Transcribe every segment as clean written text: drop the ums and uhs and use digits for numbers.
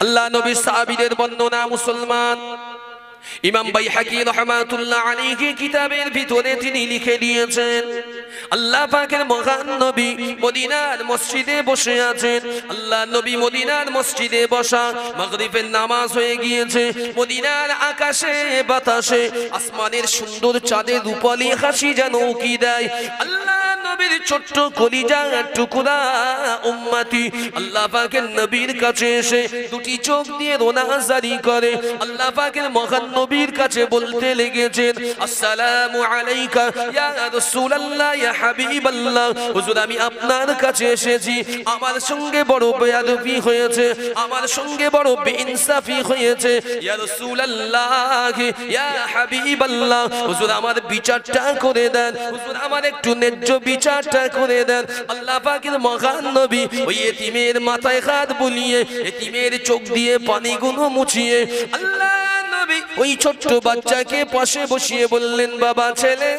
আল্লাহ নবী সাহাবীদের বর্ণনা মুসলমান ইমাম বাইহাকি রাহমাতুল্লাহ আলাইহি কিতাবের ভিতরে তিনি লিখে দিয়েছেন আল্লাহ পাকের মহান নবী মদিনার মসজিদে বসে আছেন। আল্লাহ নবী মদিনার মসজিদে বসা, মাগরিবের নামাজ হয়ে গিয়েছে। মদিনার আকাশে বাতাসে আসমানের সুন্দর চাঁদের রূপালী হাসি যেন উকি দেয়। আল্লাহ নবীর ছোট্ট কলিজার টুকরা উম্মতি আল্লাহ পাকের নবীর কাছে এসে দুটি চোখ দিয়ে রোনা জারি করে আল্লাহ পাকের মহান নবীর কাছে বলতে লেগেছেন, আসসালামু আলাইকা ইয়া রাসূলুল্লাহ ইয়া হাবিবাল্লাহ। হুজুর, আমি আপনার কাছে এসেছি, আমার সঙ্গে বড় বেয়াদবি হয়েছে, আমার সঙ্গে বড় বেইনসাফি হয়েছে। ইয়া রাসূলুল্লাহ ইয়া হাবিবাল্লাহ, হুজুর আমার বিচারটা করে দেন, হুজুর আমার একটু ন্যায্য বিচারটা করে দেন। আল্লাহ পাকের মহান নবী ওই এতিমের মাথায় হাত বুলিয়ে এতিমের চোখ দিয়ে পানিগুলো মুছিয়ে আল্লাহ নবী ওই ছোট্ট বাচ্চাকে পাশে বসিয়ে বললেন, বাবা ছেলে,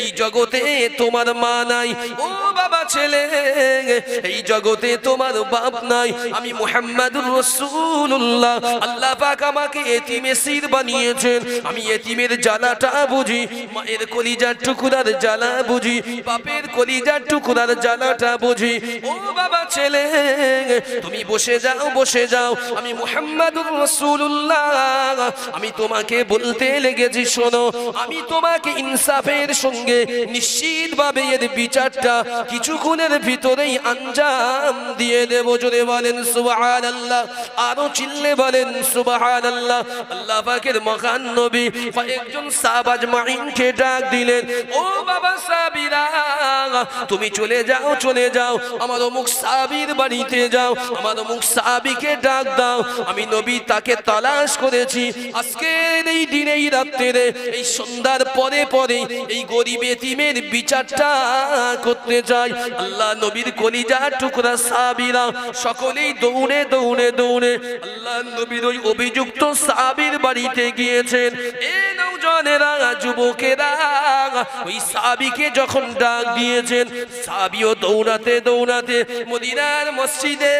এই জগতে তোমার মা নাই। ও বাবা ছেলে, এই জগতে তোমার বাপ নাই। আমি মুহাম্মাদুর রাসূলুল্লাহ, আল্লাহ পাক আমাকে এতিমে সির বানিয়েছেন। আমি এতিমের জ্বালাটা বুঝি, মায়ের কলিজার টুকরার জ্বালা বুঝি, বাপের কলিজার টুকরার জ্বালাটা বুঝি। ও বাবা ছেলে, তুমি বসে যাও, বসে যাও। আমি মুহাম্মাদুর রাসূলুল্লাহ, আমি তোমাকে বলতে লেগেছি, শোনো, আমি তোমাকে ইনসাফের সঙ্গে নিশ্চিতভাবে এর বিচারটা কিছুক্ষণের ভিতরেই আঞ্জাম দিয়ে দেব। জোরে বলেন সুবহানাল্লাহ, আরো চিল্লে বলেন সুবহানাল্লাহ। আল্লাহ পাকের মহান নবী কয়েকজন সাহাবা আজমাইনকে ডাক দিলেন, ও বাবা সাহাবীরা, তুমি চলে যাও, চলে যাও, আমার অমুক সাহাবীর বাড়িতে যাও, আমার অমুক সাহাবীকে ডাক দাও। আমি নবী তাকে তালাশ করেছি। আজকে এই দিনে, এই রাত্রে, এই সন্ধ্যার পরে পরে এই গরিব এতিমের বিচারটা করতে চাই। আল্লাহ নবীর কলিজার টুকরা সাহাবীরা সকলেই দৌড়ে দৌড়ে দৌড়ে আল্লাহ নবীর ওই অভিযুক্ত সাহাবীর বাড়িতে গিয়েছেন। এই নওজওয়ানেরা, যুবকেরা ওই সাহাবীকে যখন ডাক দিয়েছেন, সাহাবীও দৌড়াতে দৌড়াতে মদিনার মসজিদে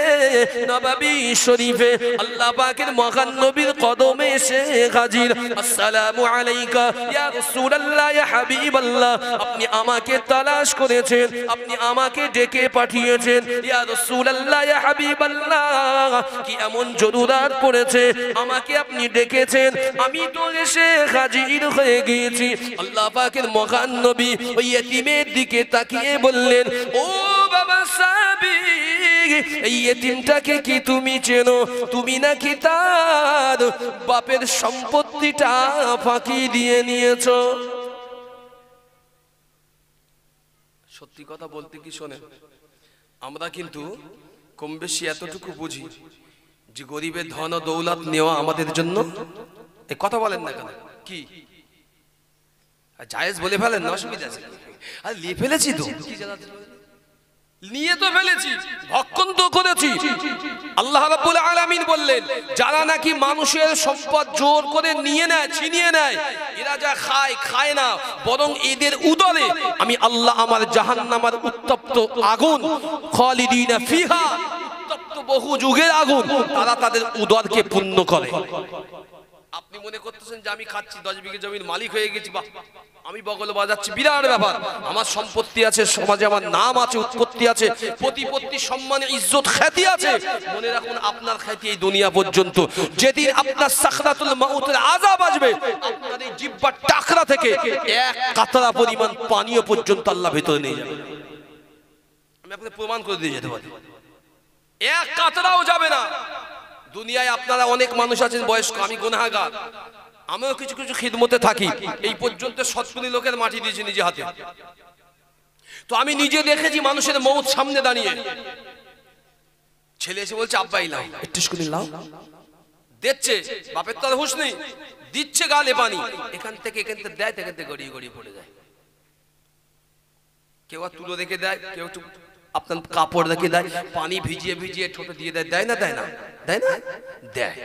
নববী শরীফে আল্লাহ পাকের মহান নবীর কদমে এসে হাজির। আসসালামু আলাইকা ইয়া রাসূলুল্লাহ ইয়া হাবিবাল্লাহ, আপনি আমাকে তালাশ করেছেন, আপনি আমাকে ডেকে পাঠিয়েছেন। ইয়া রাসূলুল্লাহ ইয়া হাবিবাল্লাহ, কি এমন জরুরত পড়েছে আমাকে আপনি ডেকেছেন? আমি তো এসে হাজির হয়ে গিয়েছি। আল্লাহ পাকের মহান নবী ওই এতিমের দিকে তাকিয়ে বললেন, ও বাবা সাহাবী, এই এতিমটাকে কি তুমি চেনো? তুমি নাকি তার বাপের সম্পত্তিটা ফাঁকি দিয়ে নিয়েছো? সত্যি কথা বলতে কি শোনেন, আমরা কিন্তু কম বেশি এতটুকু বুঝি যে গরিবের ধন ও দৌলত নেওয়া আমাদের জন্য, এই কথা বলেন না কেন, কি জায়েজ বলে ফেলেন না, অসুবিধা আছে? আর নিয়ে ফেলেছি তো, নিয়ে তো ফেলেছি, ভক্ষণ তো করেছি। আল্লাহ রাব্বুল আলামিন বললেন, যারা নাকি মানুষের সম্পদ জোর করে নিয়ে নেয়, ছিনিয়ে নেয়, এরা যা খায়, খায় না, বরং এদের উদরে আমি আল্লাহ আমার জাহান্নামের উত্তপ্ত আগুন, খালিদিনা ফিহা, উত্তপ্ত বহু যুগের আগুন, তারা তাদের উদরকে পূর্ণ করে। আপনি মনে করতেছেন যে আমি খাচ্ছি, 10 বিঘা জমির মালিক হয়ে গেছি, বাহ, আমি বগল বাজাচ্ছি, বিরাট ব্যাপার, আমার সম্পত্তি আছে, সমাজে আমার নাম আছে, উৎপত্তি আছে, প্রতিপত্তি, সম্মান, ইজ্জত, খ্যাতি আছে। মনে রাখুন, আপনার খ্যাতি এই দুনিয়া পর্যন্ত। যেদিন আপনার সাকরাতুল মাউতের আযাব আসবে, আপনার এই জিহ্বার টাকরা থেকে এক কাতরা পরিমাণ পানিও পর্যন্ত আল্লাহ ভিতরে নিয়ে যাবে। আমি আপনাকে প্রমাণ করে দিয়ে যেতে পারি, এক কাতরাও যাবে না। দুনিয়ায় আপনারা অনেক মানুষ আছেন বয়স্ক, আমি গুনাহগার, আমিও কিছু কিছু খিদমতে থাকি। এই পর্যন্ত 70 লোকের মাটি দিয়েছি নিজে হাতে। তো আমি নিজে দেখেছি মানুষের মৌত সামনে দাঁড়িয়ে, ছেলে এসে বলছে, আব্বা এই লাও, একটু শুনি লাও, দিচ্ছে, বাপের তার হুঁশ নেই, দিচ্ছে গালে পানি, এখান থেকে দেয়, এখান থেকে গড়িয়ে গড়িয়ে পড়ে যায়। কেউ আর তুলো রেখে দেয়, কেউ একটু আপনার কাপড় রেখে দেয়, পানি ভিজিয়ে ভিজিয়ে ঠোঁটে দিয়ে দেয়, দেয় না, দেয় না, দেয় না, দেয়।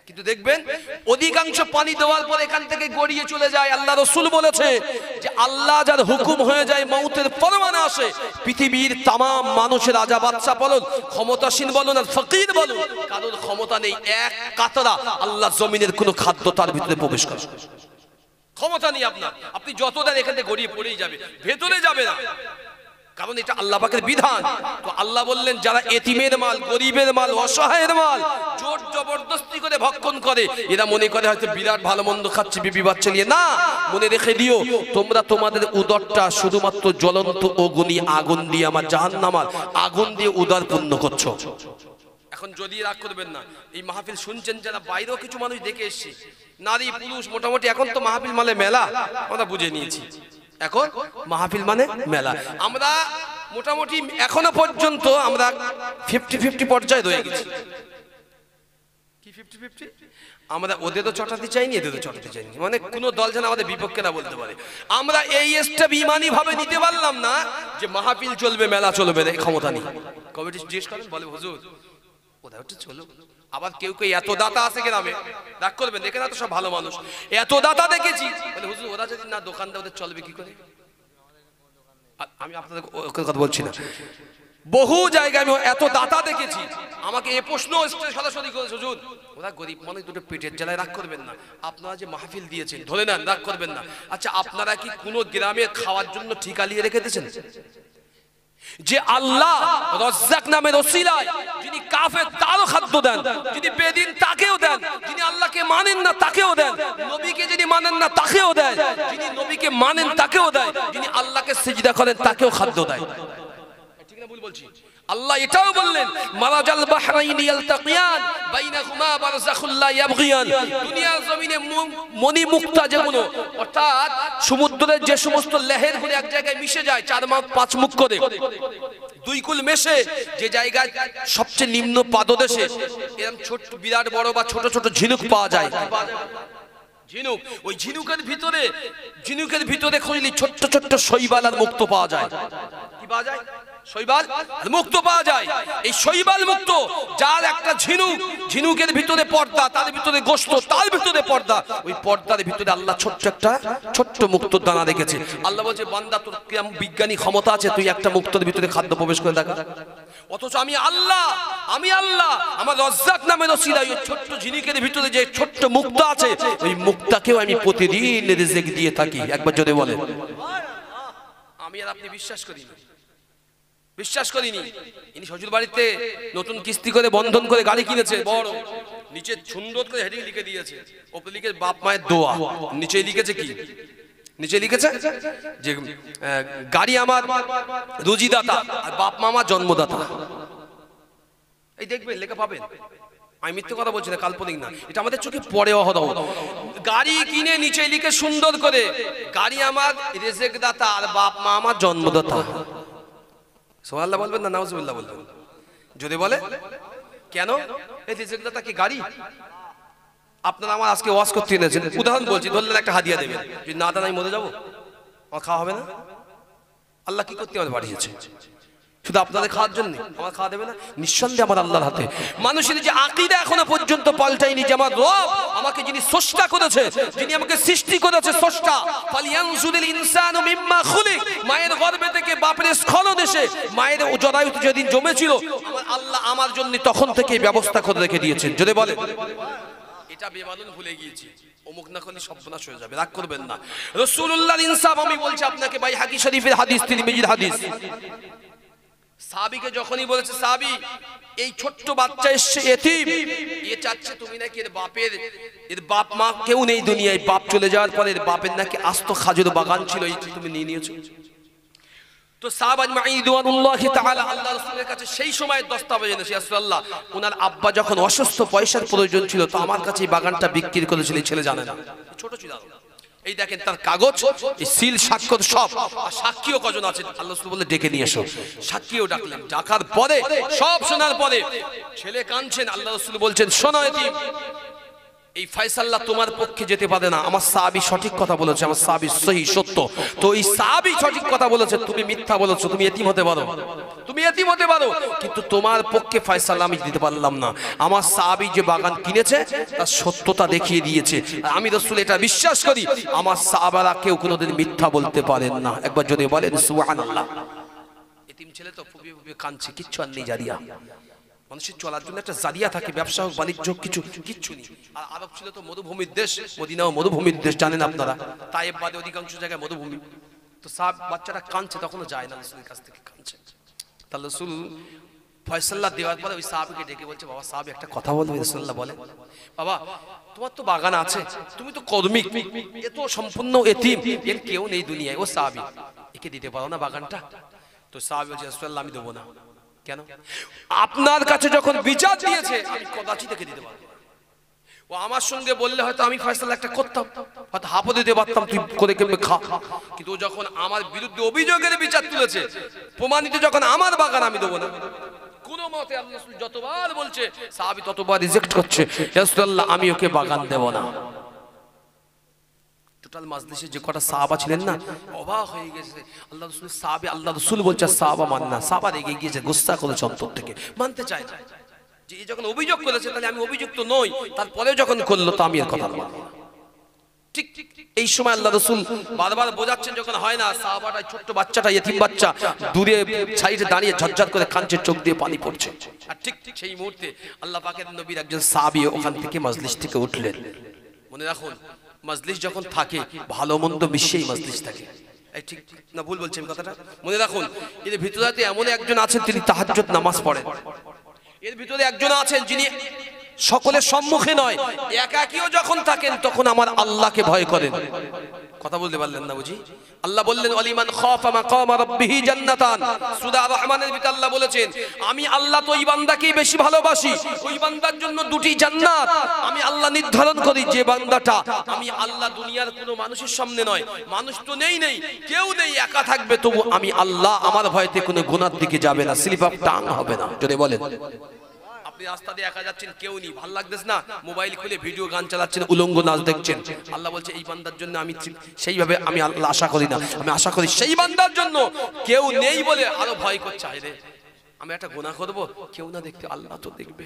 কিন্তু দেখবেন অধিকাংশ পানি দেওয়ার পর এখান থেকে গড়িয়ে চলে যায়। আল্লাহ রাসূল বলেছে যে আল্লাহ যার হুকুম হয়ে যায় মউতের পরমানে আসে, পৃথিবীর तमाम মানুষের রাজা বাদশা বলুন, ক্ষমতাসীন বলুন আর ফকির বলুন, কারোর ক্ষমতা নেই এক কাতরা আল্লাহ জমিনের কোনো খাদ্য তার ভিতরে প্রবেশ করে, ক্ষমতা নেই আপনার। আপনি যত দেন এখান থেকে গড়িয়ে পড়েই যাবে, ভেতরে যাবে না, কারণ এটা আল্লাহ পাকের বিধান। তো আল্লাহ বললেন যারা এতিমের মাল, গরিবের মাল, অসহায়ের মাল জোর জবরদস্তি করে ভক্ষণ করে, এরা মনে করে হয়তো বিরাট ভালো মন্দ খাচ্ছে বিবি বাচ্চা নিয়ে। না, মনে রেখে দিও তোমরা তোমাদের উদরটা শুধুমাত্র জ্বলন্ত অগ্নি আগুন দিয়ে, আমার জাহান্নামার আগুন দিয়ে উদর পূর্ণ করছো। এখন যদি রাগ করবেন না, এই মাহফিল শুনছেন যারা, বাইরেও কিছু মানুষ দেখে এসছে, নারী পুরুষ মোটামুটি, এখন তো মাহফিল মানে মেলা, আমরা বুঝে নিয়েছি এখন মাহফিল মানে মেলা। আমরা মোটামুটি এখনো পর্যন্ত আমরা 50-50 পর্যায়ে রয়ে গেছি। কি 50-50? আমরা ওদেরও চটাতে চাইনি, এদেরও চটাতে চাইনি, মানে কোনো দল যেন আমাদের বিপক্ষে না বলতে পারে। আমরা এই স্টেপ ইমানি ভাবে নিতে পারলাম না যে মাহফিল চলবে, মেলা চলবে, ক্ষমতা নেই। কমিটি জিজ্ঞেস করেন, বলে হুজুর ওটা হচ্ছে চলো। আবার কেউ কেউ এত দাতা আছে গ্রামে, রাগ করবেন, দেখে না তো সব ভালো মানুষ, এত দাতা দেখেছি, বলে হুজুর ওরা যদি না দোকান দেয় ওদের চলবে কি করে? আমি আপনাদের কথা বলছি না, বহু জায়গায় আমি এত দাতা দেখেছি, আমাকে এ প্রশ্ন সরাসরি করেছে, হুজুর ওরা গরিব মানুষ, দুটো পেটের জ্বালায়, রাগ করবেন না। আপনারা যে মাহফিল দিয়েছেন ধরে নেন, রাগ করবেন না। আচ্ছা আপনারা কি কোনো গ্রামে খাওয়ার জন্য ঠিকা নিয়ে রেখে দিয়েছেন? যে আল্লাহ রাজ্জাক নামের ওসিলায় যিনি কাফের তারও খাদ্য দেন, যিনি বেদিন তাকেও দেন, যিনি আল্লাহকে মানেন না তাকেও দেন, নবীকে যিনি মানেন না তাকেও দেয়, যিনি নবীকে মানেন তাকেও দেয়, যিনি আল্লাহকে সিজদা করেন তাকেও খাদ্য দেয়। ঠিক না ভুল বলছি? আল্লাহ এটাও বললেন মারাজাল বাহরাইনি ইয়ালতাকিয়ান বাইনাহুমা বারযাখুল লা ইয়াবগিয়ান। দুনিয়ার জমিনে মনি মুক্তা যেগুলো, অর্থাৎ সমুদ্রের যে সমস্ত লহরগুলো এক জায়গায় মিশে যায়, 4 মুখ 5 মুখ করে, 2 কুল মেশে যে জায়গায় সবচেয়ে নিম্ন পাদদেশে এরকম ছোট বিরাট বড় বা ছোট ছোট ঝিনুক পাওয়া যায়, ঝিনুক, ওই ঝিনুকের ভিতরে খুঁজলে ছোট্ট ছোট্ট শৈবাল আর মুক্ত পাওয়া যায়। কি পাওয়া যায়? শৈবাল আর মুক্ত পাওয়া যায়। এই শৈবাল মুক্ত, যার একটা ঝিনুকের ভিতরে পর্দা, তার ভিতরে গোশত, তার ভিতরে পর্দা, ওই পর্দার ভিতরে আল্লাহ ছোট্ট মুক্তোর দানা রেখেছে। আল্লাহ বলছে বান্দা তোর কিরম বিজ্ঞানী ক্ষমতা আছে, তুই একটা মুক্তোর ভিতরে খাদ্য প্রবেশ করে দেখা। অথচ আমি আল্লাহ আমার রাজ্জাক নামের ওসিলায় ওই ছোট্ট ঝিনুকের ভিতরে যে ছোট্ট মুক্তা আছে, ওই মুক্তাকেও আমি প্রতিদিন রিজিক দিয়ে থাকি। একবার জোরে বলেন। আমি আর আপনি বিশ্বাস করিনি। ইনি শ্বশুর বাড়িতে নতুন কিস্তি করে বন্ধন করে গাড়ি কিনেছে, বড়, নিচে সুন্দর করে হেডিং লিখে দিয়েছে, ওপরে লিখে বাপ মায়ের দোয়া, নিচে লিখেছে কি? নিচে লিখেছে যে গাড়ি আমার রুজিদাতা আর বাপ মা আমার জন্মদাতা। এই দেখবেন লেখা পাবেন, আমি মিথ্যে কথা বলছি না, কাল্পনিক না, এটা আমাদের চোখে পড়ে অহরহ। গাড়ি কিনে নিচে লিখে সুন্দর করে গাড়ি আমার রিজিক দাতা আর বাপ মা আমার জন্মদাতা। সুবহানাল্লাহ বলবেন না নাউজুবিল্লাহ বলবেন? যদি বলে কেন? এই রিজিক দাতা কি গাড়ি? আপনারা আমার আজকে ওয়াজ করতে এনেছেন, উদাহরণ বলছি, ধরলেন একটা হাদিয়া দেবেন, যদি না দেন আমি মরে যাবো, আমার খাওয়া হবে না? আল্লাহ কি করতে আমাদের পাঠিয়েছে? শুধু আপনাদের খাওয়ার জন্য? আমার খাওয়া দেবে না? নিঃসন্দেহে আমার আল্লাহর হাতে। মানুষের যে আকীদা এখনো পর্যন্ত পাল্টায়নি যে আমার রব আমাকে যিনি স্রষ্টা করেছে, যিনি আমাকে সৃষ্টি করেছে স্রষ্টা, ফালিয়ানজুরিল ইনসানু মিম্মা খুলিক, মায়ের গর্ভে থেকে বাপের স্খলন এসে মায়ের জরায়ুতে যেদিন জমেছিল, আমার আল্লাহ আমার জন্য তখন থেকে ব্যবস্থা করে রেখে দিয়েছেন। যদি বলে এটা বেমালুম ভুলে গিয়েছি, অমুক না করলে সর্বনাশ হয়ে যাবে, রাগ করবেন না। রাসূলুল্লাহর ইনসাফ আমি বলছি আপনাকে, বাইহাকি শরীফের হাদিস, তিরমিজির হাদিস। সাহাবীকে যখনই বলেছে সাহাবী এই ছোট্ট বাচ্চা এসছে এতিম, এ চাচ্ছে তুমি নাকি এর বাপ মা কেউ নেই দুনিয়ায়, বাপ চলে যাওয়ার পরে এর বাপের নাকি আস্ত খাজুর বাগান ছিল, এই তুমি নিয়ে নিয়েছো। তো সাহাবা আজমাইন রিদওয়ানুল্লাহি তাআলা আল্লাহ রাসূলের কাছে সেই সময় দস্তাবেজ এনেছে, ইয়া রাসূলুল্লাহ ওনার আব্বা যখন অসুস্থ, পয়সার প্রয়োজন ছিল, তো আমার কাছে এই বাগানটা বিক্রি করেছিল, এই ছেলে জানে না, ছোট ছিল। এই দেখেন তার কাগজ, এই সিল স্বাক্ষর সব, আর সাক্ষীও কজন আছে, আল্লাহ রাসূল বলে ডেকে নিয়ে এসো। সাক্ষীও ডাকলেন, ডাকার পরে সব শোনার পরে ছেলে কাঁদছেন, আল্লাহ রাসূল বলছেন শোনো এতিম, এই ফয়সালা তোমার পক্ষে যেতে পারে না। আমার সাহাবী সঠিক কথা বলেছে, আমার সাহাবী সহি সত্য। তো এই সাহাবী সঠিক কথা বলেছে, তুমি মিথ্যা বলেছো, তুমি এতিম হতে পারো, তুমি এতিম হতে পারো, কিন্তু তোমার পক্ষে ফয়সালা আমি দিতে পারলাম না। আমার সাহাবী যে বাগান কিনেছে তার সত্যতা দেখিয়ে দিয়েছে। আমি রাসূল এটা বিশ্বাস করি, আমার সাহাবারা কেউ কোনোদিন মিথ্যা বলতে পারেন না। একবার যদি বলেন সুবহানাল্লাহ। এতিম ছেলে তো ফুপিয়ে ফুপিয়ে কাঁদছে, কিচ্ছু আর নেই জারিয়া। মানুষের চলার জন্য একটা জারিয়া থাকে, ব্যবসা হোক বাণিজ্য হোক, কিচ্ছু নেই। আর আরব ছিল তো মরুভূমির দেশ, মদিনাও মরুভূমির দেশ, জানেন আপনারা। তায়েব বাদে অধিকাংশ জায়গায় মরুভূমি। তো সব বাচ্চাটা কাঁদছে, তখনও যায় না রাসূলের কাছ থেকে, কাঁদছে। তাহলে রাসূল ফয়সালা দেওয়ার পরে ওই সাহাবীকে ডেকে বলছে, বাবা সাহাবী একটা কথা বলবে। রাসূলুল্লাহ বলে, বাবা তোমার তো বাগান আছে, তুমি তো কর্মিক, এ তো সম্পূর্ণ এতিম, এর কেউ নেই দুনিয়ায়, ও সাহাবী, একে দিতে পারো না বাগানটা? তো সাহাবী বলছে, রাসূলুল্লাহ আমি দেবো না। কেন? আপনার কাছে যখন বিচার দিয়েছে আমি কদাচিৎ থেকে দিতে পারবো। ও আমার সঙ্গে বললে হয়তো আমি ফয়সালা একটা করতাম, হয়তো হাফও দিতে পারতাম, তুই করে কেমনে খা। কিন্তু যখন আমার বিরুদ্ধে অভিযোগের বিচার তুলেছে, প্রমাণিত যখন আমার বাগান, আমি দেবো না কোন মতে। আল্লাহ রাসূল যতবার বলছে, সাহাবী ততবার রিজেক্ট করছে, রাসূলুল্লাহ আমি ওকে বাগান দেব না। টোটাল মাজলিসে যে কটা সাহাবা ছিলেন না, অবাক হয়ে গেছে। আল্লাহ রাসূল সাহাবী, আল্লাহ রাসূল বলছে সাহাবা মান না, সাহাবা রেগে গিয়েছে, গুসসা করেছে অন্তর থেকে, মানতে চায় না যে এই যখন অভিযোগ করেছে তাহলে আমি অভিযুক্ত নই, তারপরে যখন করলো তো আমি এর কথা মানব না। ঠিক এই সময় আল্লাহ রাসূল বারবার বোঝাচ্ছেন, যখন হয় না, সাহাবাটা ছোট্ট বাচ্চাটা, ইতিম বাচ্চা দূরে সাইডে দাঁড়িয়ে ঝরঝর করে কাঁদছে, চোখ দিয়ে পানি পড়ছে। আর ঠিক সেই মুহূর্তে আল্লাহ পাকের নবীর একজন সাহাবী ওখান থেকে মাজলিস থেকে উঠলেন। মনে রাখুন, মাজলিস যখন থাকে ভালো মন্দ মিশিয়েই মাজলিস থাকে, ঠিক না ভুল বলছি আমি কথাটা? মনে রাখুন, এর ভিতরে এমন একজন আছেন তিনি তাহাজ্জুদ নামাজ পড়েন। এর ভিতরে একজন আছেন যিনি সকলের সম্মুখে নয়, একাকীও যখন থাকেন তখন আমার আল্লাহকে ভয় করেন। কথা বলতে পারলেন না বুঝি? আল্লাহ বললেন, ওয়ালিমান খাফা মাকামা রাব্বিহি জান্নাতান। সূরা রহমানের ভিতরে আল্লাহ বলেছেন, আমি আল্লাহ তো ওই বান্দাকেই বেশি ভালোবাসি, ওই বান্দার জন্য দুটি জান্নাত আমি আল্লাহ নির্ধারণ করি। যে বান্দাটা আমি আল্লাহ দুনিয়ার কোনো মানুষের সামনে নয়, মানুষ তো নেই, কেউ নেই, একা থাকবে, তবু আমি আল্লাহ আমার ভয়তে কোনো গুনার দিকে যাবে না, স্লিপ অফ টাং হবে না। যদি বলেন, আপনি রাস্তা দিয়ে একা যাচ্ছেন, কেউ নেই, ভালো লাগতেছে না, মোবাইল খুলে ভিডিও গান চালাচ্ছেন, উলঙ্গ নাচ দেখছেন, আল্লাহ বলছে এই বান্দার জন্য আমি সেইভাবে আমি আল্লাহ আশা করি না, আমি আশা করি সেই বান্দার জন্য কেউ নেই বলে আরো ভয় করছে, আরে আমি একটা গুনাহ করব, কেউ না দেখতে, আল্লাহ তো দেখবে,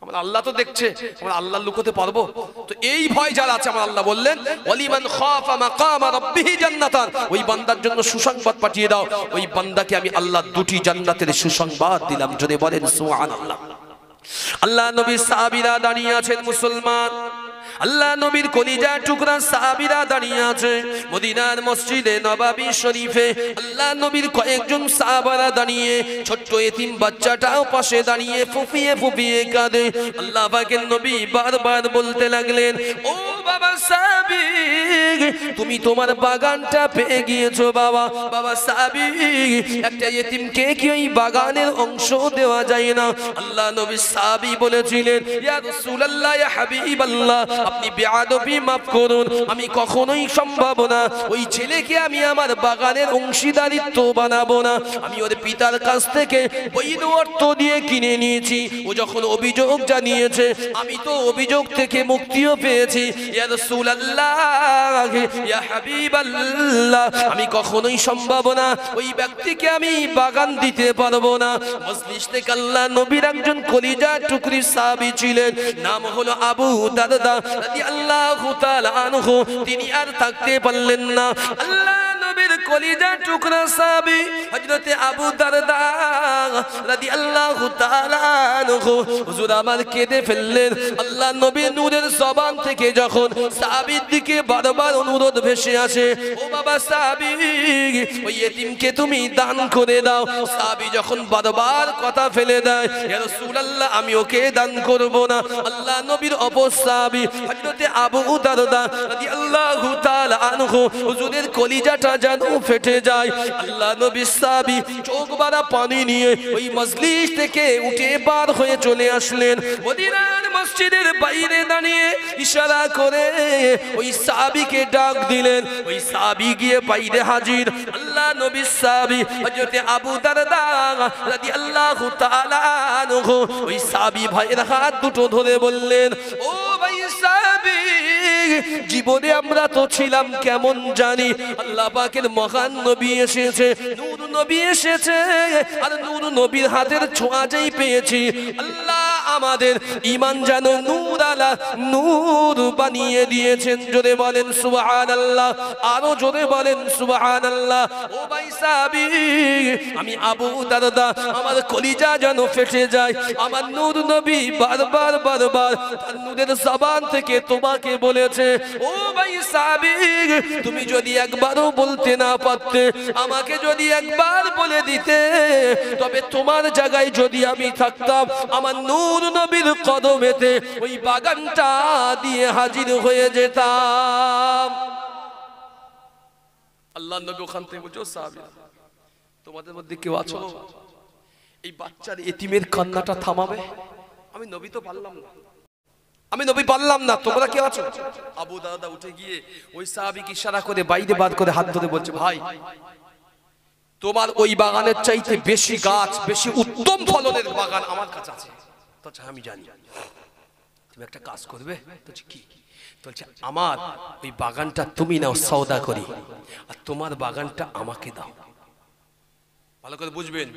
আমার আল্লাহ তো দেখছে, আমরা আল্লাহ লুকোতে পারবো? তো এই ভয় যারা আছে, আমার আল্লাহ বললেন, ওয়ালিমান খাফা মাকামা রাব্বিহি জান্নাতান, ওই বান্দার জন্য সুসংবাদ পাঠিয়ে দাও, ওই বান্দাকে আমি আল্লাহ দুটি জান্নাতের সুসংবাদ দিলাম। যদি বলেন সুবহানাল্লাহ। আল্লাহ নবীর সাহাবীরা দাঁড়িয়ে আছেন, মুসলমান আল্লাহ নবীর কলিজা টুকরা সাহাবীরা দাঁড়িয়ে আছে মদিনার মসজিদে নববী শরীফে। আল্লাহ নবীর কয়েকজন সাহাবারা দাঁড়িয়ে, ছোট্ট এতিম বাচ্চাটাও পাশে দাঁড়িয়ে ফুপিয়ে ফুপিয়ে কাঁদে। আল্লাহ পাকের নবী বারবার বলতে লাগলেন, ও বাবা সাহাবী, তুমি তোমার বাগানটা পেয়ে গিয়েছো বাবা। বাবা সাহাবী, একটা এতিমকে কি ওই বাগানের অংশ দেওয়া যায় না? আল্লাহ নবী সাহাবী বলেছিলেন, ইয়া রাসূলুল্লাহ, ইয়া হাবিবাল্লাহ, আপনি বেয়াদবি মাফ করুন, আমি কখনোই সম্ভব না ওই ছেলেকে আমি আমার বাগানের অংশীদারিত্ব বানাবো না। আমি ওর পিতার কাছ থেকে বৈধ অর্থ দিয়ে কিনে নিয়েছি, ও যখন অভিযোগ জানিয়েছে আমি তো অভিযোগ থেকে মুক্তিও পেয়েছি। ইয়া রাসূলুল্লাহ, ইয়া হাবিবাল্লাহ, আমি কখনোই সম্ভব না ওই ব্যক্তিকে আমি বাগান দিতে পারবো না। মজলিস থেকে আল্লাহ নবীর একজন কলিজা টুকরি সাহাবী ছিলেন, নাম হলো আবু দারদা রাদিয়াল্লাহু তাআলা আনহু। তিনি আর থাকতে পারলেন না। আল্লাহ নবীর কলিজা টুকরা সাহাবী হযরতে আবু দারদা রাদিয়াল্লাহু তাআলা আনহু হুজুর আমার কেঁদে ফেললেন। আল্লাহ নবীর নূরের জবান থেকে যখন সাহাবীর দিকে বারবার অনুরোধ ভেসে আসে, ও বাবা সাহাবী, ওই এতিমকে তুমি দান করে দাও। সাহাবী যখন বারবার কথা ফেলে দেয়, ইয়া রাসূলুল্লাহ, আমি ওকে দান করব না। আল্লাহ নবীর অপর সাহাবী হযরতে আবু দারদা রাদিয়াল্লাহু তাআলা আনহু হুজুরের কলিজাটা যেন ফেটে যায়। আল্লাহ নবীর সাহাবী চোখ ভরা পানি নিয়ে ওই মজলিস থেকে উঠে বার হয়ে চলে আসলেন মদিনার মসজিদের বাইরে দাঁড়িয়ে ইশারা করে ওই সাহাবীকে ডাক দিলেন। ওই সাহাবী গিয়ে বাইরে হাজির। আল্লাহ নবীর সাহাবী হযরত আবু দারদা রাদিয়াল্লাহু তাআলা আনহু ওই সাহাবী ভাইয়ের হাত দুটো ধরে বললেন, ও ভাই সাহাবী, জীবনে আমরা তো ছিলাম কেমন জানি, আল্লাহ পাকের মহান নবী এসেছে, নূর নবী এসেছে, আর নূর নবীর হাতের ছোঁয়া যেই পেয়েছি, আল্লাহ আমাদের ঈমান যেন নূর আলা নূর বানিয়ে দিয়েছেন। জোরে বলেন সুবহানাল্লাহ, আরো জোরে বলেন সুবহানাল্লাহ। ও ভাই সাহাবী, আমি আবু দারদা, আমার কলিজা যেন ফেটে যায়। আমার নূর নবী বারবার বারবার তার নূরের জবান থেকে তোমাকে বলেছে। ও ভাই সাহাবী, তুমি যদি একবারও বলতে না পারতে, আমাকে যদি একবার বলে দিতে, তবে তোমার জায়গায় যদি আমি থাকতাম, আমার নূর নবীর কদমেতে ওই বাগানটা দিয়ে হাজির হয়ে যেতাম। আল্লাহ নবী ওখান থেকে বলছো, সাহাবী তোমাদের মধ্যে কেউ আছো এই বাচ্চার এতিমের কান্নাটা থামাবে? আমি নবী তো পারলাম না, আমি নবী পারলাম না, তোমরা কেউ আছো? আবু দারদা উঠে গিয়ে ওই সাহাবীকে ইশারা করে বাইরে বার করে হাত ধরে বলছে, ভাই তোমার ওই বাগানের চাইতে বেশি গাছ, বেশি উত্তম ফলনের বাগান আমার কাছে আছে। তো আমি জানি, তুমি একটা কাজ করবে। তো কি? বলছে, আমার ওই বাগানটা তুমি নাও সওদা করি, আর তোমার বাগানটা আমাকে দাও। ভালো করে বুঝবেন,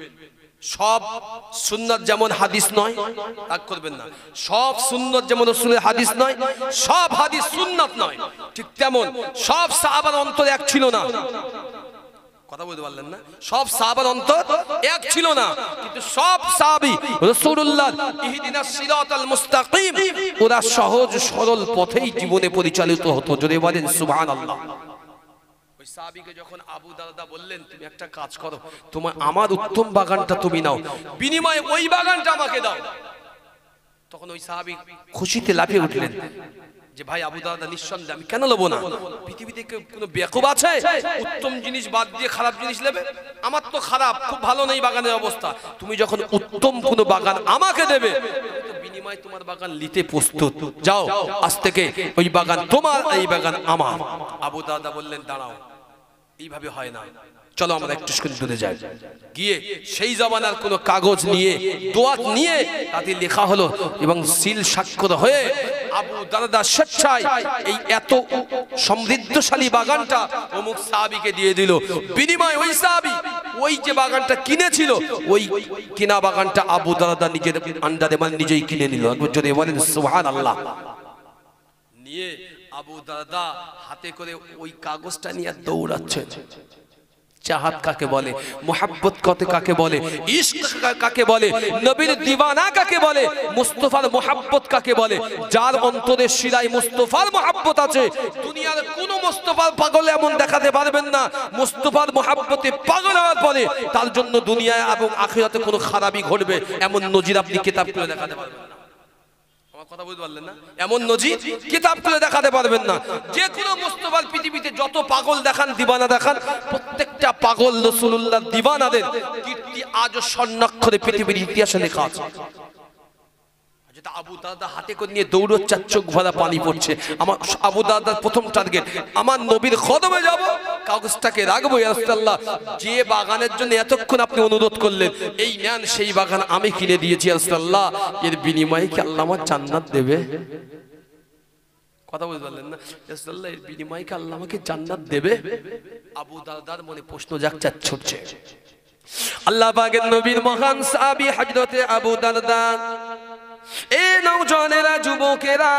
সব সুন্নাত যেমন হাদিস নয়, রাগ করবেন না, সব সুন্নাত যেমন রাসূলের হাদিস নয়, সব হাদিস সুন্নাত নয়, ঠিক তেমন সব সাহাবার অন্তর এক ছিল না। কথা বলতে পারলেন না? সব সাহাবার অন্তর এক ছিল না, কিন্তু সব সাহাবী রাসূলুল্লাহ ইহদিনাস সিরাতাল মুস্তাকিম, ওরা সহজ সরল পথেই জীবনে পরিচালিত হতো। জোরে বলেন সুবহানাল্লাহ। ওই সাহাবীকে যখন আবু দারদা বললেন, তুমি একটা কাজ করো, তোমার আমার উত্তম বাগানটা তুমি নাও, বিনিময়ে ওই বাগানটা আমাকে দাও। তখন ওই সাহাবী খুশিতে লাফিয়ে উঠলেন যে, ভাই আবু দারদা, নিঃসন্দেহে আমি কেন নেবো না? পৃথিবীতে কোনো বেকুব আছে উত্তম জিনিস বাদ দিয়ে খারাপ জিনিস নেবে? আমার তো খারাপ, খুব ভালো নেই বাগানের অবস্থা, তুমি যখন উত্তম কোনো বাগান আমাকে দেবে, বিনিময়ে তোমার বাগান নিতে প্রস্তুত। যাও, আজ থেকে ওই বাগান তোমার, এই বাগান আমার। আবু দারদা বললেন, দাঁড়াও, এইভাবে হয় না, চলো আমরা একটু দূরে যাই। গিয়ে সেই জমানার কোন কাগজ নিয়ে, দোয়াত নিয়ে তাতে লেখা হলো এবং সিল স্বাক্ষর হয়ে আবু দারদা স্বেচ্ছায় এই এত সমৃদ্ধশালী বাগানটা অমুক সাহাবীকে দিয়ে দিল। বিনিময়ে ওই সাহাবী ওই যে বাগানটা কিনেছিল, ওই কিনা বাগানটা আবু দারদা নিজের আন্ডারে, মানে নিজেই কিনে নিল। একবার যদি বলেন সুবহানাল্লাহ। নিয়ে আবু দারদা হাতে করে ওই কাগজটা নিয়ে দৌড়াচ্ছেন। চাহাত কাকে বলে, মোহাব্বত কাকে বলে, ইশক কাকে বলে, নবীর দিওয়ানা কাকে বলে, মুস্তাফার মোহাব্বত কাকে বলে? যার অন্তরে শিরায় মুস্তাফার মোহাব্বত আছে, দুনিয়ার কোন মুস্তাফার পাগল এমন দেখাতে পারবেন না। মুস্তাফার মোহাব্বতে পাগল হওয়ার পরে তার জন্য দুনিয়ায় এবং আখিরাতে কোনো খারাপই ঘটবে, এমন নজির আপনি কিতাব করে দেখাতে পারবেন না। কথা বুঝতে পারলেন না? এমন নজির কিতাব করে দেখাতে পারবেন না। যে কোনো মুস্তাফার পৃথিবীতে যত পাগল দেখান, দিওয়ানা দেখান, প্রত্যেকটা পাগল রাসূলুল্লাহর দিওয়ানাদের কীর্তি আজও স্বর্ণাক্ষরে পৃথিবীর ইতিহাসে লেখা আছে। যেটা আবু দারদা হাতে করে নিয়ে দৌড়চ্ছে, চোখ ভরা পানি পড়ছে। আমার আবু দারদার প্রথম টার্গেট, আমার নবীর কদমে যাব, কাগজটাকে রাখবো। ইয়া রাসূলুল্লাহ, যে বাগানের জন্য এতক্ষণ আপনি অনুরোধ করলেন, এই নেন, সেই বাগান আমি কিনে দিয়েছি। ইয়া রাসূলুল্লাহ, এর বিনিময়ে কি আল্লাহ আমার জান্নাত দেবে? কথা বুঝতে পারলেন না? ইয়া রাসূলুল্লাহ, এর বিনিময়ে কি আল্লাহ আমাকে জান্নাত দেবে? আবু দারদার মনে প্রশ্ন জাগছে, ছুটছে। আল্লাহ পাকের নবীর মহান সাহাবী হযরতে আবু দারদা, এ নওজওয়ানেরা, যুবকেরা,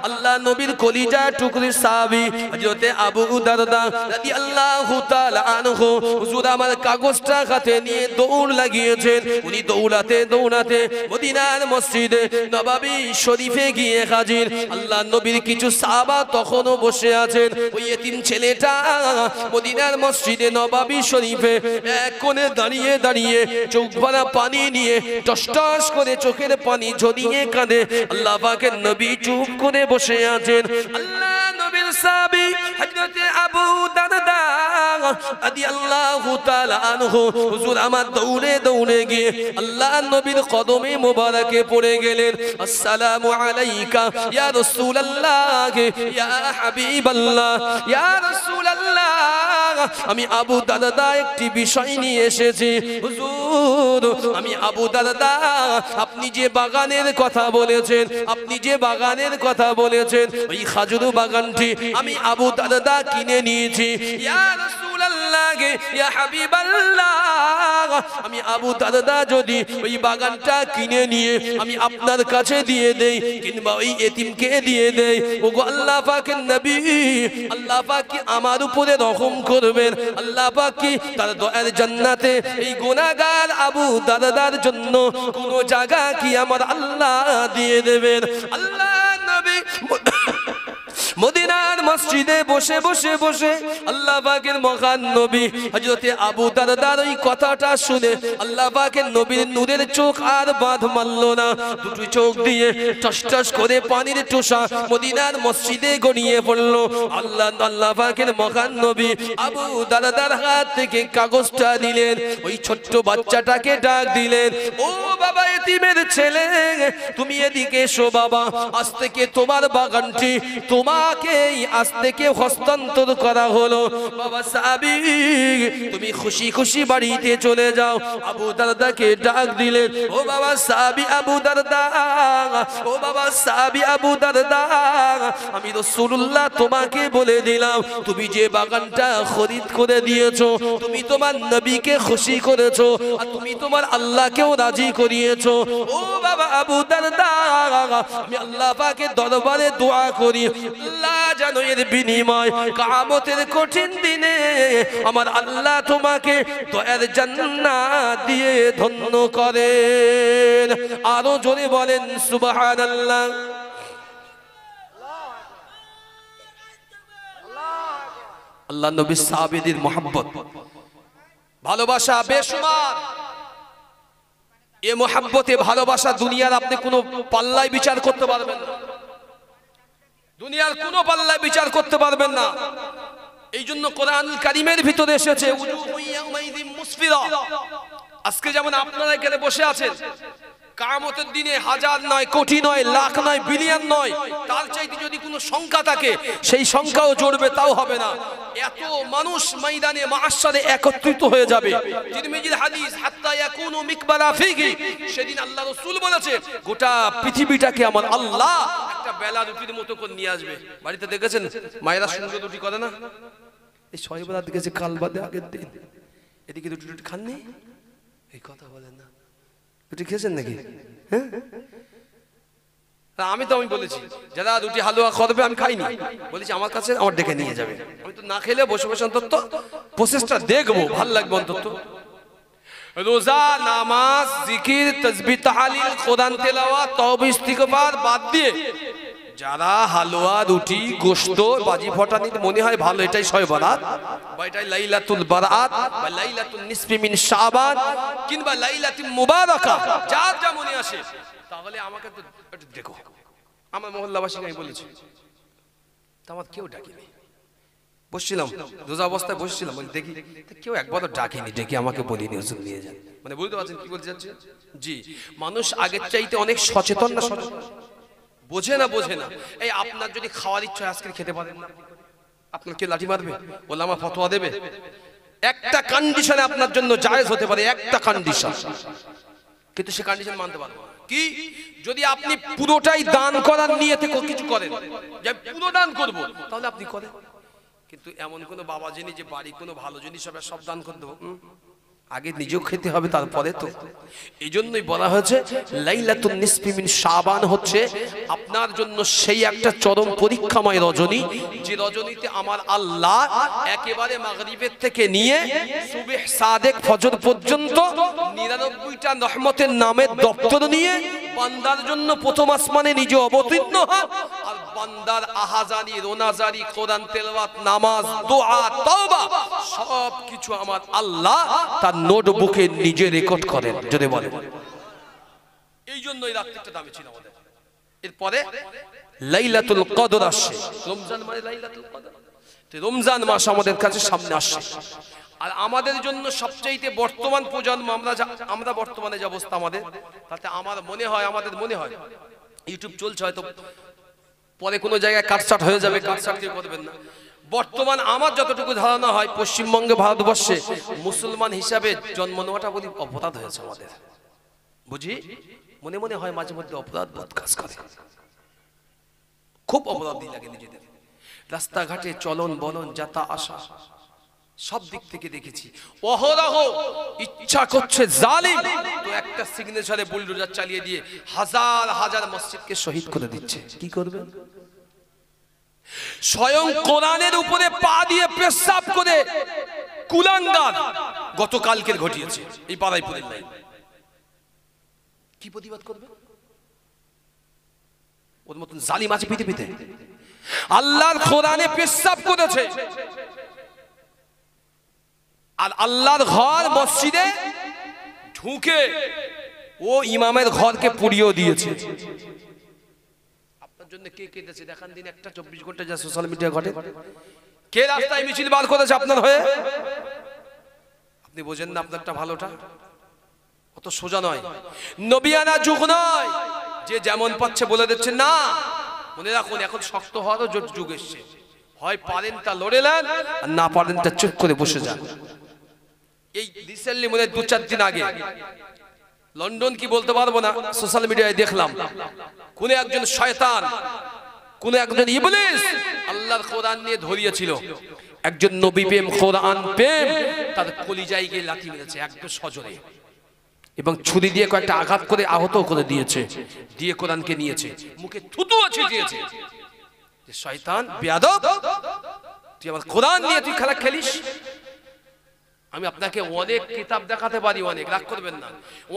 আল্লাহ নবীর কলিজা টুকরি সাহাবী হযরতে আবু দারদা রাদিয়াল্লাহু তাআলা আনহু, হুজুর আমার কাগজটা হাতে নিয়ে দৌড় লাগিয়েছেন। উনি দৌড়াতে দৌড়াতে মদিনার মসজিদে নববী শরীফে গিয়ে হাজির। আল্লাহ নবীর কিছু সাহাবা তখনও বসে আছেন। ওই এতিম ছেলেটা মদিনার মসজিদে নববী শরীফে এক কোণে দাঁড়িয়ে দাঁড়িয়ে চোখ ভরা পানি নিয়ে টস টস করে চোখের পানি ঝরিয়ে কাঁদে। আল্লাহ পাকের নবী চুপ করে বসে আছেন। আল্লাহ নবীর সাহাবী হযরতে আবু দারদা রাদিয়াল্লাহু তাআলা আনহু হুজুর আমার দৌড়ে দৌড়ে গিয়ে আল্লাহর নবীর কদমে মোবারকে পড়ে গেলেন। আসসালামু আলাইকা ইয়া রাসূলুল্লাহ ইয়া হাবিবাল্লাহ ইয়া রাসূলুল্লাহ, আমি আবু দারদা একটি বিষয় নিয়ে এসেছি হুজুর। আমি আবু দারদা, আপনি যে বাগানের কথা বলেছেন, আপনি যে বাগানের কথা বলেছেন, ওই খাজুর বাগানটি আমি আবু দারদা কিনে নিয়েছি। ইয়া রাসূলুল্লাহ ইয়া হাবিবাল্লাহ, আমি আবু দারদা যদি ওই বাগানটা কিনে নিয়ে আমি আপনার কাছে দিয়ে দেই কিংবা ওই এতিমকে দিয়ে দেই, ওগো আল্লাহ পাকের নবী, আল্লাহ পাক কি আমার উপরে রহম করবেন? আল্লাহ পাক কি তার দয়ার জান্নাতে এই গুনাহগার আবু দারদার জন্য কোন জায়গা কি আমার আল্লাহ দিয়ে দেবেন? আল্লাহ নবী মদিনার মসজিদে বসে বসে বসে আল্লাহ পাকের মহান নবী হযরতে আবু দারদার ওই কথাটা শুনে আল্লাহ পাকের নবীর নূরের চোখ আর বাঁধ মারল না। দুটি চোখ দিয়ে টস টস করে পানির টোসা মদিনার মসজিদে গড়িয়ে পড়ল। আল্লাহ পাকের মহান নবী আবু দারদার হাত থেকে কাগজটা দিলেন, ওই ছোট্ট বাচ্চাটাকে ডাক দিলেন, ও বাবা এতিমের ছেলে, তুমি এদিকে এসো বাবা, আজ থেকে তোমার বাগানটি তোমাকে আজ থেকে হস্তান্তর করা হলো। বাবা সাহাবী, তুমি খুশি খুশি বাড়িতে চলে যাও। আবু দারদাকে ডাক দিলেন, ও বাবা সাহাবী আবু দারদা, ও বাবা সাহাবী আবু দারদা, আমি রাসূলুল্লাহ তোমাকে বলে দিলাম, তুমি যে বাগানটা খরিদ করে দিয়েছো, তুমি তোমার নবীকে খুশি করেছো আর তুমি তোমার আল্লাহকেও রাজি করিয়েছো। ও বাবা আবু দারদা, আমি আল্লাহ পাকের দরবারে দোয়া করি, আল্লাহ যেন এর বিনিময় কিয়ামতের কঠিন দিনে আমার আল্লাহ তোমাকে দয়ার জান্নাত দিয়ে ধন্য করেন। আরো জোরে বলেন সুবহানাল্লাহ। আল্লাহ নবী সাহাবীদের মহব্বত ভালোবাসা বেশুমার। এ মহব্বতে ভালোবাসা দুনিয়ার আপনি কোনো পাল্লায় বিচার করতে পারবেন না, দুনিয়ার কোনো পাল্লায় বিচার করতে পারবেন না। এই জন্য কোরআনুল কারীমের ভিতরে এসেছে আজকে যেমন আপনারা এখানে বসে আছেন, কিয়ামতের দিনে হাজার নয়, কোটি নয়, লাখ নয়, বিলিয়ন নয়, তার চাইতে যদি কোনো সংখ্যা থাকে সেই সংখ্যাও জড়বে, তাও হবে না। এত মানুষ ময়দানে মাহশারে একত্রিত হয়ে যাবে। তিরমিজির হাদিস, হাত্তা ইয়াকুনু মিকবারা ফিহি, সেদিন আল্লাহ রাসূল বলেছে গোটা পৃথিবীটাকে আমার আল্লাহ একটা বেলা রুটির মতো করে নিয়ে আসবে। বাড়িতে দেখেছেন মায়েরা সুন্দর রুটি করে না? এই ছয় বেলা দেখেছে কাল বাদে আগের দিন, এদিকে রুটি রুটি খাননি, এই কথা বলেন না, রুটি খেয়েছেন নাকি? হ্যাঁ, আমি বলেছি যারা রুটি হালুয়া করবে আমি খাইনি, বলেছি আমার কাছে আমার ডেকে নিয়ে যাবে, আমি তো না খেলে বসে বসে অন্তত প্রসেসটা দেখবো, ভালো লাগবে অন্তত। রোজা, নামাজ, জিকির, তাসবিহ, তাহলিল, কোরআন তেলাওয়াত, তওবা, ইস্তিগফার বাদ দিয়ে যারা হালুয়া, রুটি, গোশত, বাজি ফটানি মনে হয় ভালো, এটাই শবে বরাত বা এটাই লাইলাতুল বারাত বা লাইলাতুল নিসফি মিন শাবান কিংবা লাইলাতুল মুবারাকা, যার যা মনে আসে, তাহলে আমাকে তো একটু দেখো। আমার মহল্লাবাসীকে আমি বলেছি, আমার কেউ ডাকেনি, বসছিলাম রোজা অবস্থায় বসছিলাম, বলি দেখি কেউ একবারও ডাকেনি, ডেকে আমাকে বলিনি হুজুর নিয়ে যান। মানে বুঝতে পারছেন কি বলতে যাচ্ছে? জি, মানুষ আগের চাইতে অনেক সচেতন না, সচেতন বোঝে না, বোঝে না। এই আপনার যদি খাওয়ার ইচ্ছা আজকে খেতে পারেন না, আপনার কে লাঠি মারবে? ওলামা ফতোয়া দেবে? একটা কন্ডিশনে আপনার জন্য জায়েজ হতে পারে, একটা কন্ডিশন, কিন্তু সে কন্ডিশন মানতে পারবো না। কি? যদি আপনি পুরোটাই দান করার নিয়তে কিছু করেন, যে পুরো দান করব, তাহলে আপনি করেন। কিন্তু এমন কোন বাবা যিনি যে বাড়ি কোনো ভালো জিনিস হবে সব দান করে দেবো, আগে নিজেও খেতে হবে তারপরে তো। এই জন্যই বলা হয়েছে লাইলাতুন নিসফি মিন শাবান হচ্ছে আপনার জন্য সেই একটা চরম পরীক্ষাময় রজনী, যে রজনীতে আমার আল্লাহ একেবারে মাগরিবের থেকে নিয়ে সুবহ সাদেক ফজর পর্যন্ত 99টা রহমতের নামের দপ্তর নিয়ে বান্দার জন্য প্রথম আসমানে নিজে অবতীর্ণ হন, আর বান্দার আহাজারি, রোনাজারি, কোরআন তেলাওয়াত, নামাজ, দোয়া, তওবা সব কিছু আমার আল্লাহ তার নোটবুকে নিজে রেকর্ড করেন, যদি বলেন। এই জন্য এই রাতটা দামি ছিল আমাদের। এরপরে লাইলাতুল কদর আসে, রমজান মানে লাইলাতুল কদর। রমজান মাস আমাদের কাছে সামনে আসছে, আর আমাদের জন্য সবচাইতে বর্তমান প্রজন্ম, আমরা বর্তমানে যে অবস্থা আমাদের, তাতে আমাদের মনে হয় ইউটিউব চলছে, হয়তো পরে কোনো জায়গায় কাটছাট হয়ে যাবে, কাটছাট কেউ করবেন না। বর্তমান আমার যতটুকু ধারণা হয়, পশ্চিমবঙ্গে ভারতবর্ষে মুসলমান হিসাবে জন্ম নেওয়াটা বলি অপরাধ হয়েছে আমাদের। বুঝি মনে মনে হয় মাঝে মধ্যে অপরাধ বোধ কাজ করে, খুব অপরাধী লাগে নিজেদের। রাস্তাঘাটে চলন বলন, যাতা আসা, সব দিক থেকে দেখেছি। অহরহ ইচ্ছা করছে জালিম তো একটা সিগনেচারে বুলডোজার চালিয়ে দিয়ে হাজার হাজার মসজিদকে শহীদ করে দিচ্ছে। কি করবে? স্বয়ং কোরআনের উপরে পা দিয়ে পেশাব করে কুলাঙ্গার গতকালকের ঘটিয়েছে এই বারাইপুরের লাইন। কি প্রতিবাদ করবে? ওর মতন জালিম আছে পৃথিবীতে? আল্লাহর কোরআনে পেশাব করেছে, আর আল্লাহর ঘর মসজিদে ঢুকে ও ইমামের ঘরকে পুড়িয়ে দিয়েছে। আপনার জন্য কে কেঁদেছে দেখান দিন, একটা 24 ঘন্টা যা সোশ্যাল মিডিয়া ঘটে, কে রাস্তায় মিছিল বার করেছে আপনার হয়ে? আপনি বোঝেন না আপনারটা ভালোটা অত সোজা নয়, নবিয়ানা যুগ নয় যে যেমন পাচ্ছে বলে দিচ্ছে না। মনে রাখুন, এখন শক্ত হওয়ারও যুগ এসছে। হয় পারেন তা লড়ে নেন, আর না পারেন তা চুপ করে বসে যান। এই রিসেন্টলি মনে 2-4 দিন আগে লন্ডন কি বলতে পারবো না, সোশ্যাল মিডিয়ায় দেখলাম কোন একজন শয়তান, কোন একজন ইবলিস আল্লাহর কোরআন নিয়ে ধরিয়েছিল। একজন নবী প্রেম, কোরআন প্রেম, তার কলিজায় গিয়ে লাথি মেরেছে একদম সজোরে, এবং ছুরি দিয়ে কয়েকটা আঘাত করে আহত করে দিয়েছে, দিয়ে কোরআনকে নিয়েছে, মুখে থুতুও ছিটিয়েছে। যে শয়তান বেয়াদব, তুই আমার কোরআন নিয়ে তুই খেলা খেলিস। আমি আপনাকে অনেক কিতাব দেখাতে পারি, অনেক, রাগ করবেন না,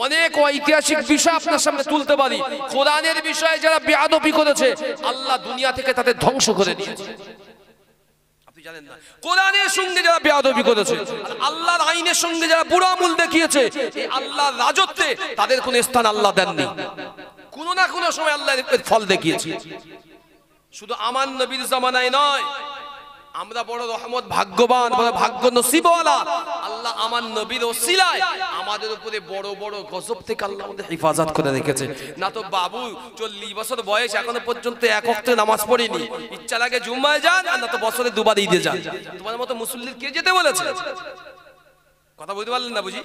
অনেক ঐতিহাসিক বিষয় আপনার সামনে তুলতে পারি। কোরআনের বিষয়ে যারা বেয়াদবি করেছে আল্লাহ দুনিয়া থেকে তাদের ধ্বংস করে দিয়েছে। আপনি জানেন না, কোরআনের সঙ্গে যারা বেয়াদবি করেছে, আল্লাহর আইনের সঙ্গে যারা বুড়া আমল দেখিয়েছে, এই আল্লাহর রাজত্বে তাদের কোনো স্থান আল্লাহ দেননি। কোনো না কোনো সময় আল্লাহ এর ফল দেখিয়েছে। শুধু আমার নবীর জামানায় নয়, আমরা বড় রহমত, ভাগ্যবান, বড় ভাগ্য নসিবওয়ালা। আল্লাহ আমার নবীর ওসিলায় আমাদের উপরে বড় বড় গজব থেকে আল্লাহ আমাদের হেফাজত করে রেখেছে। না তো বাবু 40 বছর বয়স এখনো পর্যন্ত এক ওয়াক্ত নামাজ পড়েনি, ইচ্ছা লাগে জুম্মায় যান, আর না তো বছরে 2 বার ঈদে যান। তোমার মতো মুসল্লির কে যেতে বলেছে? কথা বুঝতে পারলেন না বুঝি?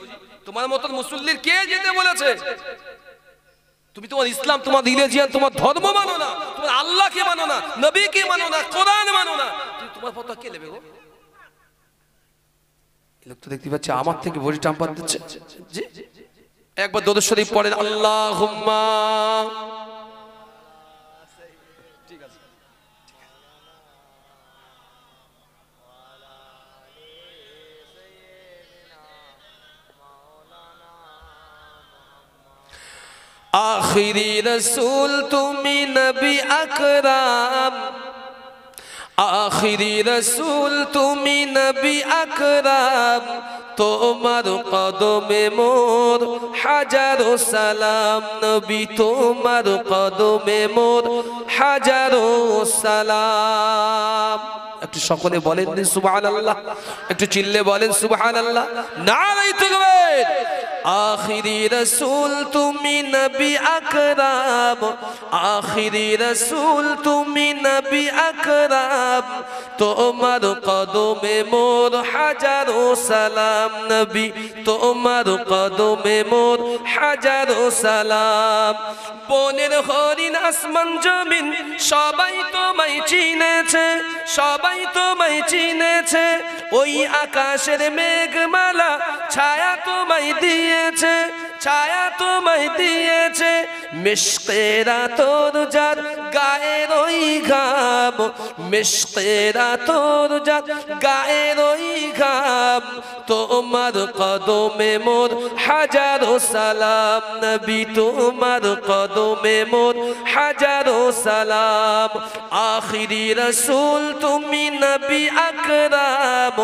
তোমার মতো মুসল্লির কে যেতে বলেছে? তুমি তোমার ইসলাম, তোমার রিলিজিয়ন, তোমার ধর্ম মানো না, তোমার আল্লাহকে মানো না, নবীকে মানো না, কোরআন মানো না, তুমি তোমার ফতোয়া কে নেবে গো? লোক তো দেখতে পাচ্ছে আমার থেকে বড়ি টাম্পার দিচ্ছে। জি, একবার দরুদ শরীফ পড়েন, আল্লাহুম্মা। ঠিক আছে, আখিরি রসুল তুমি নবী আকরাম, আখিরি রসুল তুমি নবী আকরাম, তোমার কদমে মোর হাজারো সালাম। নবী তোমার কদমে মোর হাজারো সালাম। একটু সকলে বলেন সুবহানাল্লাহ, একটু চিল্লে বলেন সুবহানাল্লাহ, নারায়ে তাকবীর। আখিরি রসুল তুমি নবী আকরাম, আখিরি রসুল তুমি নবী আকরাম, তোমার কদমে মোর হাজারো সালাম। নবী তোমার কদমে মোর হাজারো সালাম। বনের হরিণ আসমান জমিন সবাই তোমায় চিনেছে, সবাই তোমায় চিনেছে। ওই আকাশের মেঘমালা ছায়া তোমায় দিয়েছে, ছায়া তোমায় দিয়েছে। মিশকেরা তোর যার গায়ের ওই ঘাম, মিশকেরা তোর যার গায়ের ওই ঘাম। তোমার কদমে মোর হাজারো সালাম। নবী তোমার কদমে মোর হাজারো সালাম। আখিরি রসুল তুমি নবী আকরাম,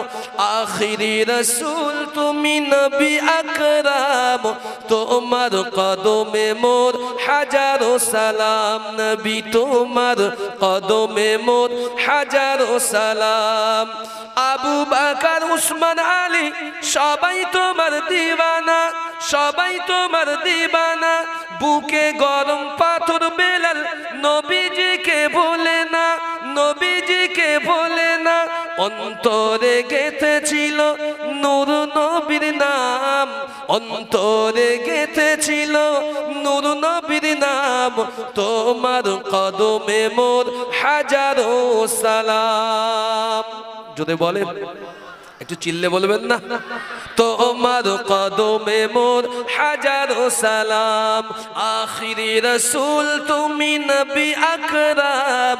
আখিরি রসুল তুমি নবী আকরাম, তোমার কদমে মোর হাজারো সালাম। নবী তোমার কদমে মোর হাজারো সালাম। আবু বকর উসমান আলী সবাই তোমার দিওয়ানা, সবাই তোমার দিওয়ানা। বুকে গরম পাথর বেলাল নবীজিকে ভোলে না, নবীজিকে ভোলে না। অন্তরে গেঁথেছিল নূর নবীর নাম, অন্তরে গেঁথেছিল নূর নবীর নাম। তোমার কদমে মোর হাজারো সালাম। যদি বলেন একটু চিল্লে বলবেন না? তোমার কদমে মোর হাজারো সালাম। আখিরি রসুল তুমি নবী আকরাম,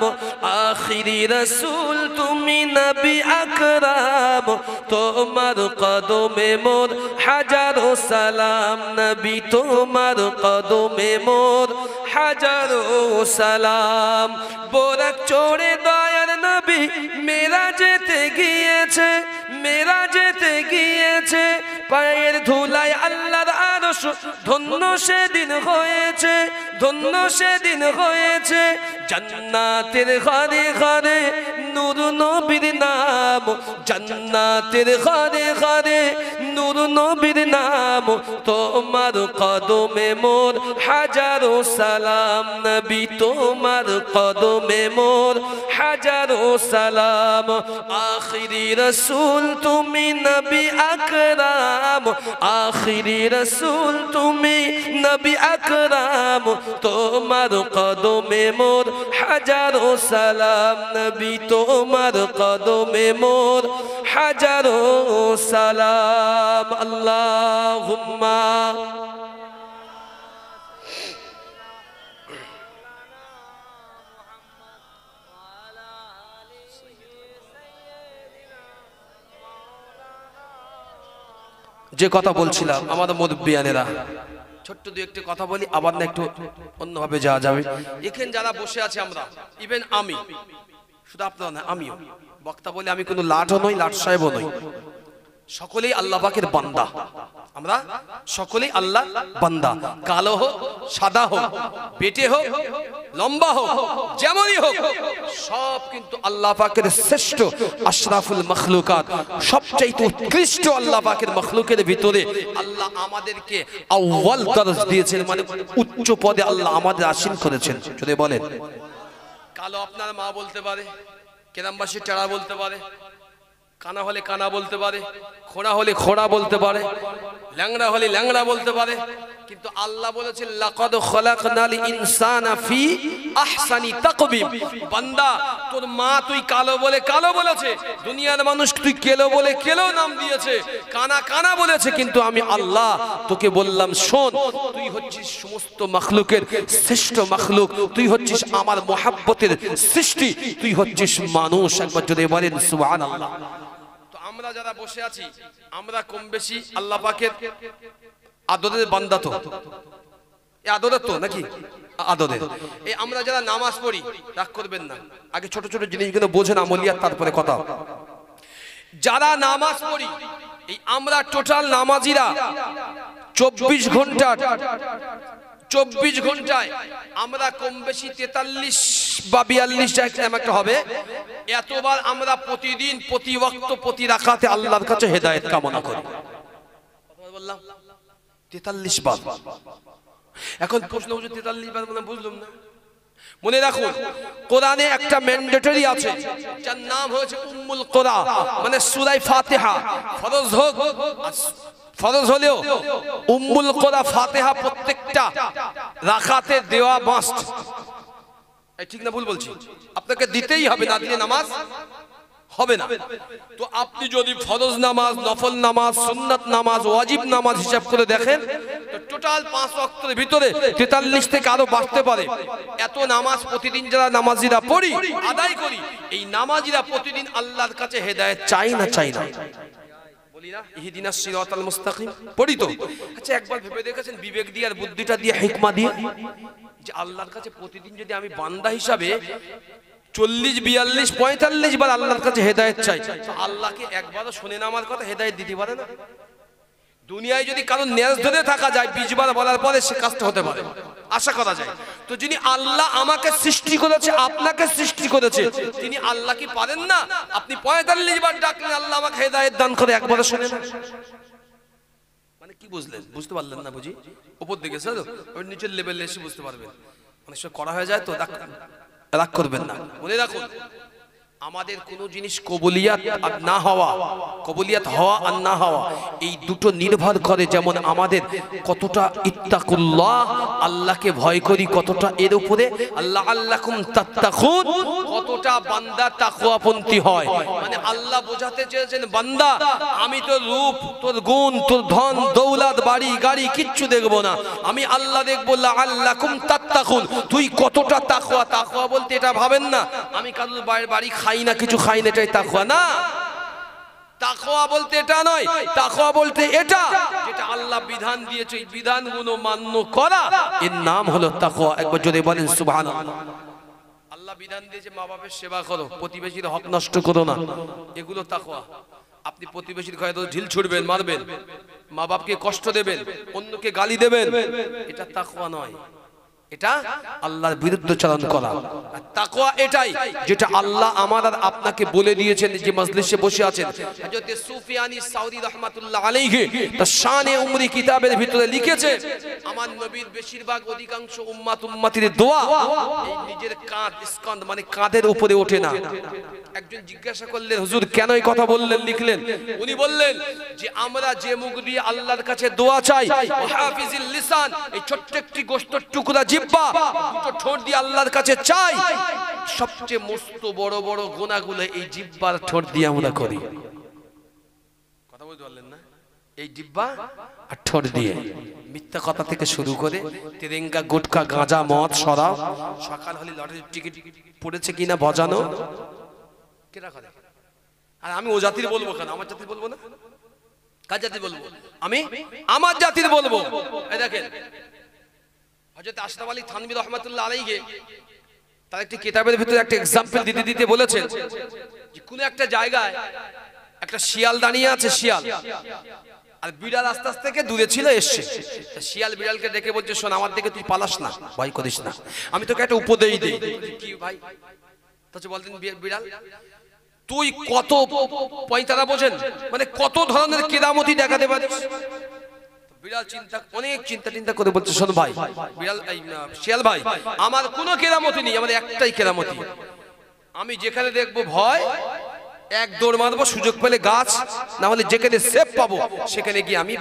আখিরি রসুল তুমি নবী আকরাম। তোমার কদমে মোর হাজারো সালাম, নবী তোমার কদমে মোর হাজারো সালাম। বোরাক চড়ে দয়ার নবী মেরাজেতে গিয়েছে, মেরাজেতে গিয়েছে। পায়ের ধুলায় আল্লাহর আরশ ধন্য সেদিন হয়েছে, ধন্য সেদিন হয়েছে। জান্নাতের ঘরে ঘরে নূর নবীর নাম, জান্নাতের ঘরে ঘরে নূর নবীর নাম। তোমার কদমে মোর হাজারো সালাম, নবী তোমার কদমে মোর হাজারো সালাম। আখিরি রসুল তুমি নবী আকরাম, আখিরি রসুল তুমি নবী আকরাম। তোমার কদমে মোর হাজারো সালাম, নবী তোমার কদমে মোর হাজারো সালাম। আল্লাহুম্মা যে কথা বলছিলাম আমাদের মুরব্বিয়ানেরা, ছোট্ট দু একটি কথা বলি, আবার না একটু অন্যভাবে যাওয়া যাবে। এখানে যারা বসে আছে আমরা, ইভেন আমি, শুধু আপনারা না আমিও বক্তা বলি, আমি কোনো লাটও নই, লাট সাহেবও নই, সকলেই আল্লাহ পাকের বান্দা। আমরা সকলেই আল্লাহ বান্দা, কালো হোক সাদা হোক, বেটে হোক লম্বা হোক, যেমনই হোক, সব কিন্তু আল্লাহ পাকের শ্রেষ্ঠ আশরাফুল মখলুকাত, সবচাইতে উৎকৃষ্ট আল্লাহ পাকের মখলুকের ভিতরে আল্লাহ আমাদেরকে আউয়াল দরজ দিয়েছেন, মানে উচ্চ পদে আল্লাহ আমাদের আসীন করেছেন। যদি বলেন কালো আপনার মা বলতে পারে, গ্রামবাসী টেরা বলতে পারে, কানা হলে কানা বলতে পারে, খোড়া হলে খোড়া বলতে পারে, ল্যাংড়া হলে ল্যাংড়া বলতে পারে, কিন্তু আল্লাহ বলেছেন লাকাদ খলাকনাল ইনসানা ফি আহসানি তাকবীম। বান্দা তোর মা তুই কালো বলে কালো বলেছে, দুনিয়ার মানুষ তুই কেলো বলে কেলো নাম দিয়েছে, কানা কানা বলেছে, কিন্তু আমি আল্লাহ তোকে বললাম শোন, তুই হচ্ছিস সমস্ত মাখলুকের শ্রেষ্ঠ মাখলুক, তুই হচ্ছিস আমার মহাব্বতের সৃষ্টি, তুই হচ্ছিস মানুষ। একবার যদি বলেন সুবহানাল্লাহ। আমরা যারা বসে আছি আমরা কম বেশি আল্লাহ পাকের আদরের বান্দা, তো এই আদরের তো নাকি আদরের। এই আমরা যারা নামাজ পড়ি, রাগ করবেন না, আগে ছোট ছোট জিনিসগুলো বোঝেন আমলিয়াত, তারপরে কথা। যারা নামাজ পড়ি এই আমরা টোটাল নামাজিরা 24 ঘন্টায় আমরা কম বেশি 43 বা 42 একটা হবে, এতবার আমরা প্রতিদিন প্রতি ওয়াক্ত প্রতি রাকাতে আল্লাহর কাছে হেদায়েত কামনা করি। বললাম 43 বার। এখন প্রশ্ন হচ্ছে 43 বার মানে বুঝলাম না। মনে রাখুন কোরআনে একটা ম্যান্ডেটরি আছে যার নাম হয়েছে উম্মুল কোরআন, মানে সূরা ফাতিহা। ফরজ হোক ফরজ হলেও উম্মুল কোরআন ফাতিহা প্রত্যেকটা রাকাতে দেওয়া মাস্ট। এই ঠিক না ভুল বলছি? আপনাকে দিতেই হবে, না দিলে নামাজ হবে না। তো আপনি যদি ফরজ নামাজ, নফল নামাজ, সুন্নাত নামাজ, ওয়াজিব নামাজ হিসাব করে দেখেন তো টোটাল 5 ওয়াক্তের ভিতরে 43 থেকে আরো বাড়তে পারে। এত নামাজ প্রতিদিন যারা নামাজিরা পড়ি আদায় করি, এই নামাজিরা প্রতিদিন আল্লাহর কাছে হেদায়েত চাই না চাই না? বলি না ইহদিনাস সিরাতাল মুস্তাকিম পড়ি তো। আচ্ছা একবার ভেবে দেখেছেন বিবেক দিয়ে আর বুদ্ধিটা দিয়ে হিকমা দিয়ে যে আল্লাহর কাছে প্রতিদিন যদি আমি বান্দা হিসাবে 40, 42, 45 বার আল্লাহর কাছে হেদায়েত চাই, তো আল্লাহকে একবারও শুনে না আমার কথা হেদায়েত দিতে পারে না? দুনিয়ায় যদি কারো ন্যাস ধরে থাকা যায় 20 বার বলার পরে সে কাজটা হতে পারে, আশা করা যায়। তো যিনি আল্লাহ আমাকে সৃষ্টি করেছে, আপনাকে সৃষ্টি করেছে, তিনি আল্লাহ কি পারেন না? আপনি 45 বার ডাকলেন আল্লাহ আমাকে হেদায়েত দান করে, একবার শুনে না। মানে কি বুঝলেন? বুঝতে পারলেন না বুঝি? উপর দিকে স্যার ওই নিচের লেভেলে এসে বুঝতে পারবেন। অনেক সময় করা হয়ে যায় তো, রাগ করবেন না। মনে রাখুন, আমাদের কোনো জিনিস কবুলিয়াত আর না হওয়া, কবুলিয়াত হওয়া আর না হওয়া, এই দুটো নির্ভর করে যেমন আমাদের কতটা ইত্তাকুল্লাহ, আল্লাহকে ভয় করি কতটা, এর উপরে আল্লাহ আল্লাকুম তাত্তাকুন, কতটা বান্দা তাকওয়াপন্থী হয়। মানে আল্লাহ বোঝাতে চেয়েছেন, বান্দা আমি তোর রূপ, তোর গুণ, তোর ধন দৌলত, বাড়ি গাড়ি কিচ্ছু দেখবো না, আমি আল্লাহ দেখবো। আল্লাকুম তাত্তাকুন, তুই কতটা তাকওয়া। তাকওয়া বলতে এটা ভাবেন না আমি কারোর বাড়ি খাই না, কিছু খাই না, এটাই তাকওয়া না। তাকওয়া বলতে এটা নয়, তাকওয়া বলতে এটা যেটা আল্লাহ বিধান দিয়েছে, এই বিধানগুলো মান্য করা, এর নাম হলো তাকওয়া। একবার জোরে বলেন সুবহানাল্লাহ। আল্লাহ বিধান দিয়েছে মা বাবার সেবা করো, প্রতিবেশীর হক নষ্ট করো না, এগুলো তাকওয়া। আপনি প্রতিবেশীর গায়ে ঢিল ছুড়বেন, মারবেন, মা বাপকে কষ্ট দেবেন, অন্যকে গালি দেবেন, এটা তাকওয়া নয়, এটা আল্লাহর বিরুদ্ধে চালন করা। তাকওয়া এটাই যেটা আল্লাহ আমার আর আপনাকে বলে দিয়েছেন। যে মজলিসে বসে আছেন হযরত সুফিয়ানি সাউদী রাহমাতুল্লাহ আলাইহি তার শানে উমরি কিতাবের ভিতরে লিখেছে, আমার নবীর বেশিরভাগ অধিকাংশ উম্মতির দোয়া এই নিজের কাঁধ, স্কন্দ মানে কাঁধের উপরে ওঠে না। একজন জিজ্ঞাসা করলেন, হুজুর কেন এই কথা বললেন, লিখলেন? উনি বললেন যে আমরা যে মুখ দিয়ে আল্লাহর কাছে দোয়া চাই, হাফিজিল লিসান, এই ছোট্ট একটি গোশতের টুকরা জিহ্বা, দুটো ঠোঁট দিয়ে আল্লাহর কাছে চাই, সবচেয়ে মস্ত বড় বড় গুনাহগুলো এই জিহ্বার ঠোঁট দিয়ে আমরা করি। কথা বলতে পারলেন না? এই জিহ্বা আর ঠোঁট দিয়ে মিথ্যা কথা থেকে শুরু করে তেরেঙ্গা, গুটখা, গাঁজা, মদ, শরাব, সকাল হলে লটারির টিকিট পড়েছে কিনা বাজানো, কেনা করে। আর আমি ও জাতির বলবো কেন? আমার জাতির বলবো না? কার জাতির বলবো? আমি আমার জাতির বলবো। এই দেখেন হযরত আশরাফ আলী থানভী রাহমাতুল্লাহ আলাইহি তার একটি কিতাবের ভিতরে একটা এক্সাম্পল দিতে দিতে বলেছেন যে কোন একটা জায়গায় একটা শিয়াল দাঁড়িয়ে আছে, শিয়াল আর বিড়াল আস্তে আস্তে থেকে দূরে ছিল, এসছে। শিয়াল বিড়ালকে দেখে বলছে, শোন আমার দিকে তুই পালাস না, ভয় করিস না, আমি তোকে একটা উপদেশ দেই। কি ভাই? তাহলে বলতেন বিড়াল, তুই কত পয়তারা বোঝেন, মানে কত ধরনের কেরামতি দেখাতে পারিস। বিড়াল অনেক চিন্তা করে বলছে, শোন ভাই বিড়াল, শিয়াল ভাই, আমার কোনো কেরামতি নেই, আমার একটাই কেরামতি, আমি যেখানে দেখবো ভয় এক দৌড় মারবো, সুযোগ পেলে গাছ, না হলে যেখানে সেফ পাবো সেখানে গিয়ে আমি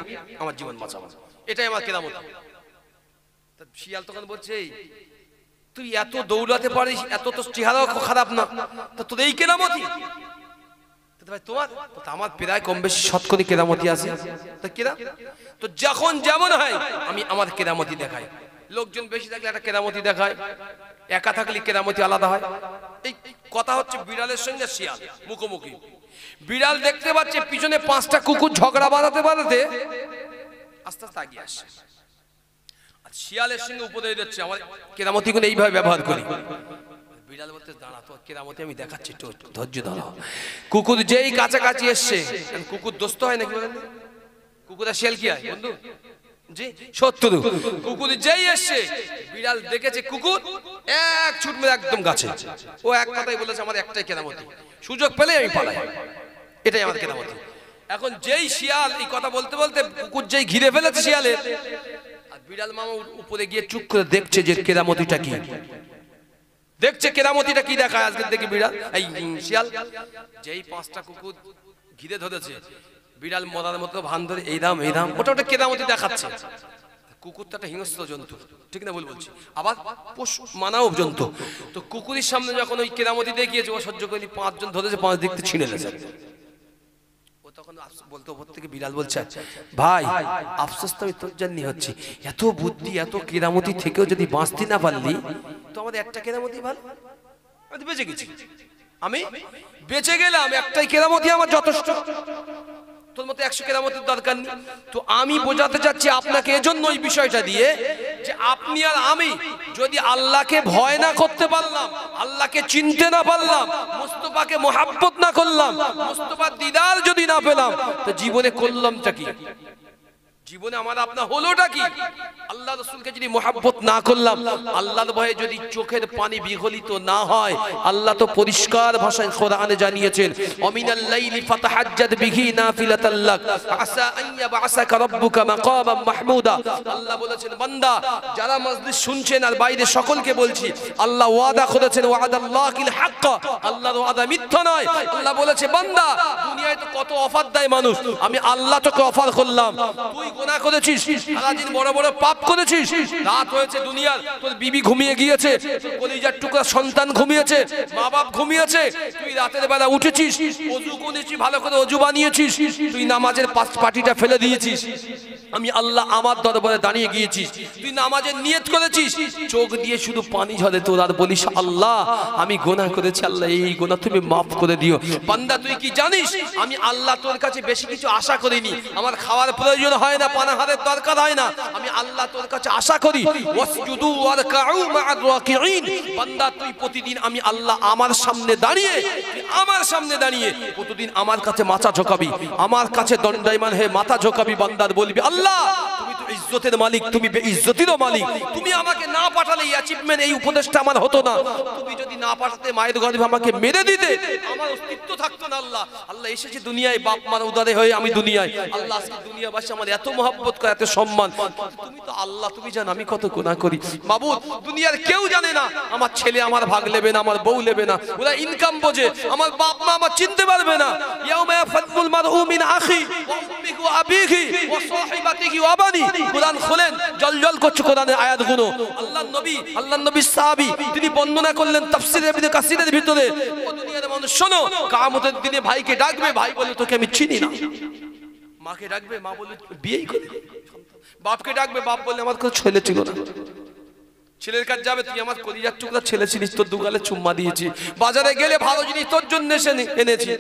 আমার জীবন বাঁচাবো, এটাই আমার কেরামতি। শিয়াল তখন বলছে, তুই এত দৌড়াতে পারিস, এত তো চেহারাও খারাপ না, তো তোর এই কেরামতি? তোমার আমার প্রায় কম বেশি শতকরি কেরামতি আছে, তো যখন যেমন হয় আমি আমার কেরামতি দেখাই। লোকজন বেশি থাকলে একটা কেরামতি দেখায়, একা থাকলে কেরামতি আলাদা হয়। এই কথা হচ্ছে বিড়ালের সঙ্গে শিয়াল মুখোমুখি। বিড়াল দেখতে পাচ্ছে পিছনে 5টা কুকুর ঝগড়া বাঁধাতে বাঁধাতে আস্তে আস্তে আগিয়ে আসছে, আর শিয়ালের সঙ্গে উপদেশ দিচ্ছে, আমার কেরামতি গুলো এইভাবে ব্যবহার করি। বিড়াল বলতে, দাঁড়া, তো কেরামতি আমি দেখাচ্ছি, একটু ধৈর্য ধরো। কুকুর যেই কাছাকাছি এসছে, কুকুর দোস্ত হয় নাকি বলেন? কুকুর আর শিয়াল কি হয় বন্ধু? জি, শত্রু। কুকুর যেই এসছে, বিড়াল দেখেছে কুকুর, এক ছুট মেরে একদম গাছে। ও এক কথাই বলেছে, আমার একটাই কেরামতি, সুযোগ পেলে আমি পালাই, এটাই আমার কেরামতি। এখন যেই শিয়াল এই কথা বলতে বলতে কুকুর যেই ঘিরে ফেলেছে শিয়ালের, আর বিড়াল মামা উপরে গিয়ে চুপ করে দেখছে যে কেরামতিটা কি, দেখছে কেরামতিটা কি দেখায় আজকে। দেখি বিড়াল, এই শিয়াল যেই 5টা কুকুর ঘিরে ধরেছে, বিড়াল মরার মতো ভান ধরে এই দাম এই দাম, ওটা ওটা কেরামতি দেখাচ্ছে। কুকুরটা একটা হিংস্র জন্তু, ঠিক না ভুল বলছি? আবার পশু মানাও জন্তু। তো কুকুরের সামনে যখন ওই কেরামতি দেখিয়েছে, ও সহ্য করেনি, 5 জন ধরেছে, 5 দিক থেকে ছিঁড়ে গেছে। ও তখন বলতে ওপর থেকে বিড়াল বলছে, ভাই আফসোস তো আমি তোর জন্যই হচ্ছে, এত বুদ্ধি এত কেরামতি থেকেও যদি বাঁচতে না পারলি, তো আমাদের একটা কেরামতি ভালো, আমি বেঁচে গেছি, আমি বেঁচে গেলাম, একটাই কেরামতি আমার যথেষ্ট, তোর মতো 100 কেরামতির দরকার নেই। তো আমি বোঝাতে চাচ্ছি আপনাকে এজন্য এই বিষয়টা দিয়ে, যে আপনি আর আমি যদি আল্লাহকে ভয় না করতে পারলাম, আল্লাহকে চিনতে না পারলাম, মুস্তাফাকে মহব্বত না করলাম, মুস্তাফার দিদার যদি না পেলাম, তো জীবনে করলামটা কি? জীবনে আমার আপনার হলোটা কি? আল্লাহ রাসূলকে যদি মহব্বত না করলাম, আল্লাহর ভয়ে যদি চোখের পানি বিগলিত না হয়, আল্লাহ তো পরিষ্কার ভাষায় কোরআনে জানিয়েছেন, ওমিনাল লাইলি ফাতাহাজ্জাদ বিহি নাফিলাতাল লাক আসা আন ইয়াবআসাকা রাব্বুকা মাকামান মাহমুদা। আল্লাহ বলেছেন বান্দা, যারা মজলিস শুনছেন আর বাইরে সকলকে বলছি, আল্লাহ ওয়াদা করেছেন ওয়াদাল্লাহিল হক, আল্লাহর ওয়াদা মিথ্যা নয়। আল্লাহ বলেছে বান্দা, দুনিয়ায় তো কত অফার দেয় মানুষ, আমি আল্লাহ তোকে অফার করলাম। তুই গুনাহ করেছিস, সারাদিন বড় বড় পাপ করেছিস, রাত হয়েছে দুনিয়ার, তোর বিবি ঘুমিয়ে গিয়েছে, কলিজার টুকরা সন্তান ঘুমিয়েছে, মা বাপ ঘুমিয়েছে, তুই রাতের বেলা উঠেছিস, ওযু করেছিস, ভালো করে ওযু বানিয়েছিস, তুই নামাজের পাটিটা ফেলে দিয়েছিস, আমি আল্লাহ আমার দরবারে দাঁড়িয়ে গিয়েছিস, তুই নামাজের নিয়ত করেছিস, চোখ দিয়ে শুধু পানি ঝরে তোর, আর বলিস আল্লাহ আমি গুনাহ করেছি, আল্লাহ এই গুনাহ তুমি মাফ করে দিও। বান্দা তুই কি জানিস, আমি আল্লাহ তোর কাছে বেশি কিছু আশা করিনি, আমার খাওয়ার প্রয়োজন হয় না, পানাহারের দরকার হয় না, আমি আল্লাহ তোর কাছে আশা করি ওয়াসজুদু ওয়ারকাউ মা'আর রাকিঈন। বান্দা তুই প্রতিদিন আমি আল্লাহ আমার সামনে দাঁড়িয়ে, আমার সামনে দাঁড়িয়ে প্রতিদিন আমার কাছে মাথা ঝোকাবি, আমার কাছে দণ্ডায়মান হয়ে মাথা ঝোকাবি, বান্দার বলবি আল্লাহ তুমি তো ইজ্জতের মালিক, তুমি বেইজ্জতিরও মালিক, তুমি আমাকে না পাঠালে এই অ্যাচিভমেন্ট, এই উপদেশটা আমার হতো না, তুমি যদি না পাঠাতে মায়ের গর্ভে আমাকে মেরে দিতে, আমার অস্তিত্ব থাকতো না। আল্লাহ আল্লাহ এসেছে দুনিয়ায় বাপ মার উদারে হয়ে, আমি দুনিয়ায়, আল্লাহ আজকে দুনিয়াবাসী আমার এত মহব্বত করে, এত সম্মান, তুমি তো আল্লাহ তুমি জানো আমি কত গুনাহ করি। মাবুদ দুনিয়ার কেউ জানে না, আমার ছেলে আমার ভাগ নেবে না, আমার বউ নেবে না, ওরা ইনকাম বোঝে, আমার বাপ মা আমার চিনতে পারবে না। ইয়াউমা ইয়াফাদুল মারউ মিন আখি ওয়া উম্মিহি ওয়া আবিহি ওয়া সাহিবাতিহি ওয়া বানি। কোরআন খোলেন, জলজল করছে কোরআনের আয়াতগুলো। আল্লাহর নবী সাহাবী তিনি বর্ণনা করলেন তাফসীর ইবনে কাসিরের ভিতরে, ও দুনিয়ার মানুষ শোনো, কিয়ামতের দিনে ভাইকে ডাকবে, ভাই বলে তোকে আমি চিনি না, মাকে ডাকবে, মা বলে বিয়েই করি, বাপকে ডাকবে, বাপ বলে আমার কোনো ছেলে ছিল না, ছেলের কাছে যাবে, তুই আমার কলিজার টুকরা ছেলে ছিলিস, তোর দুগালে চুম্মা দিয়েছি, বাজারে গেলে ভালো জিনিস তোর জন্য এনেছি,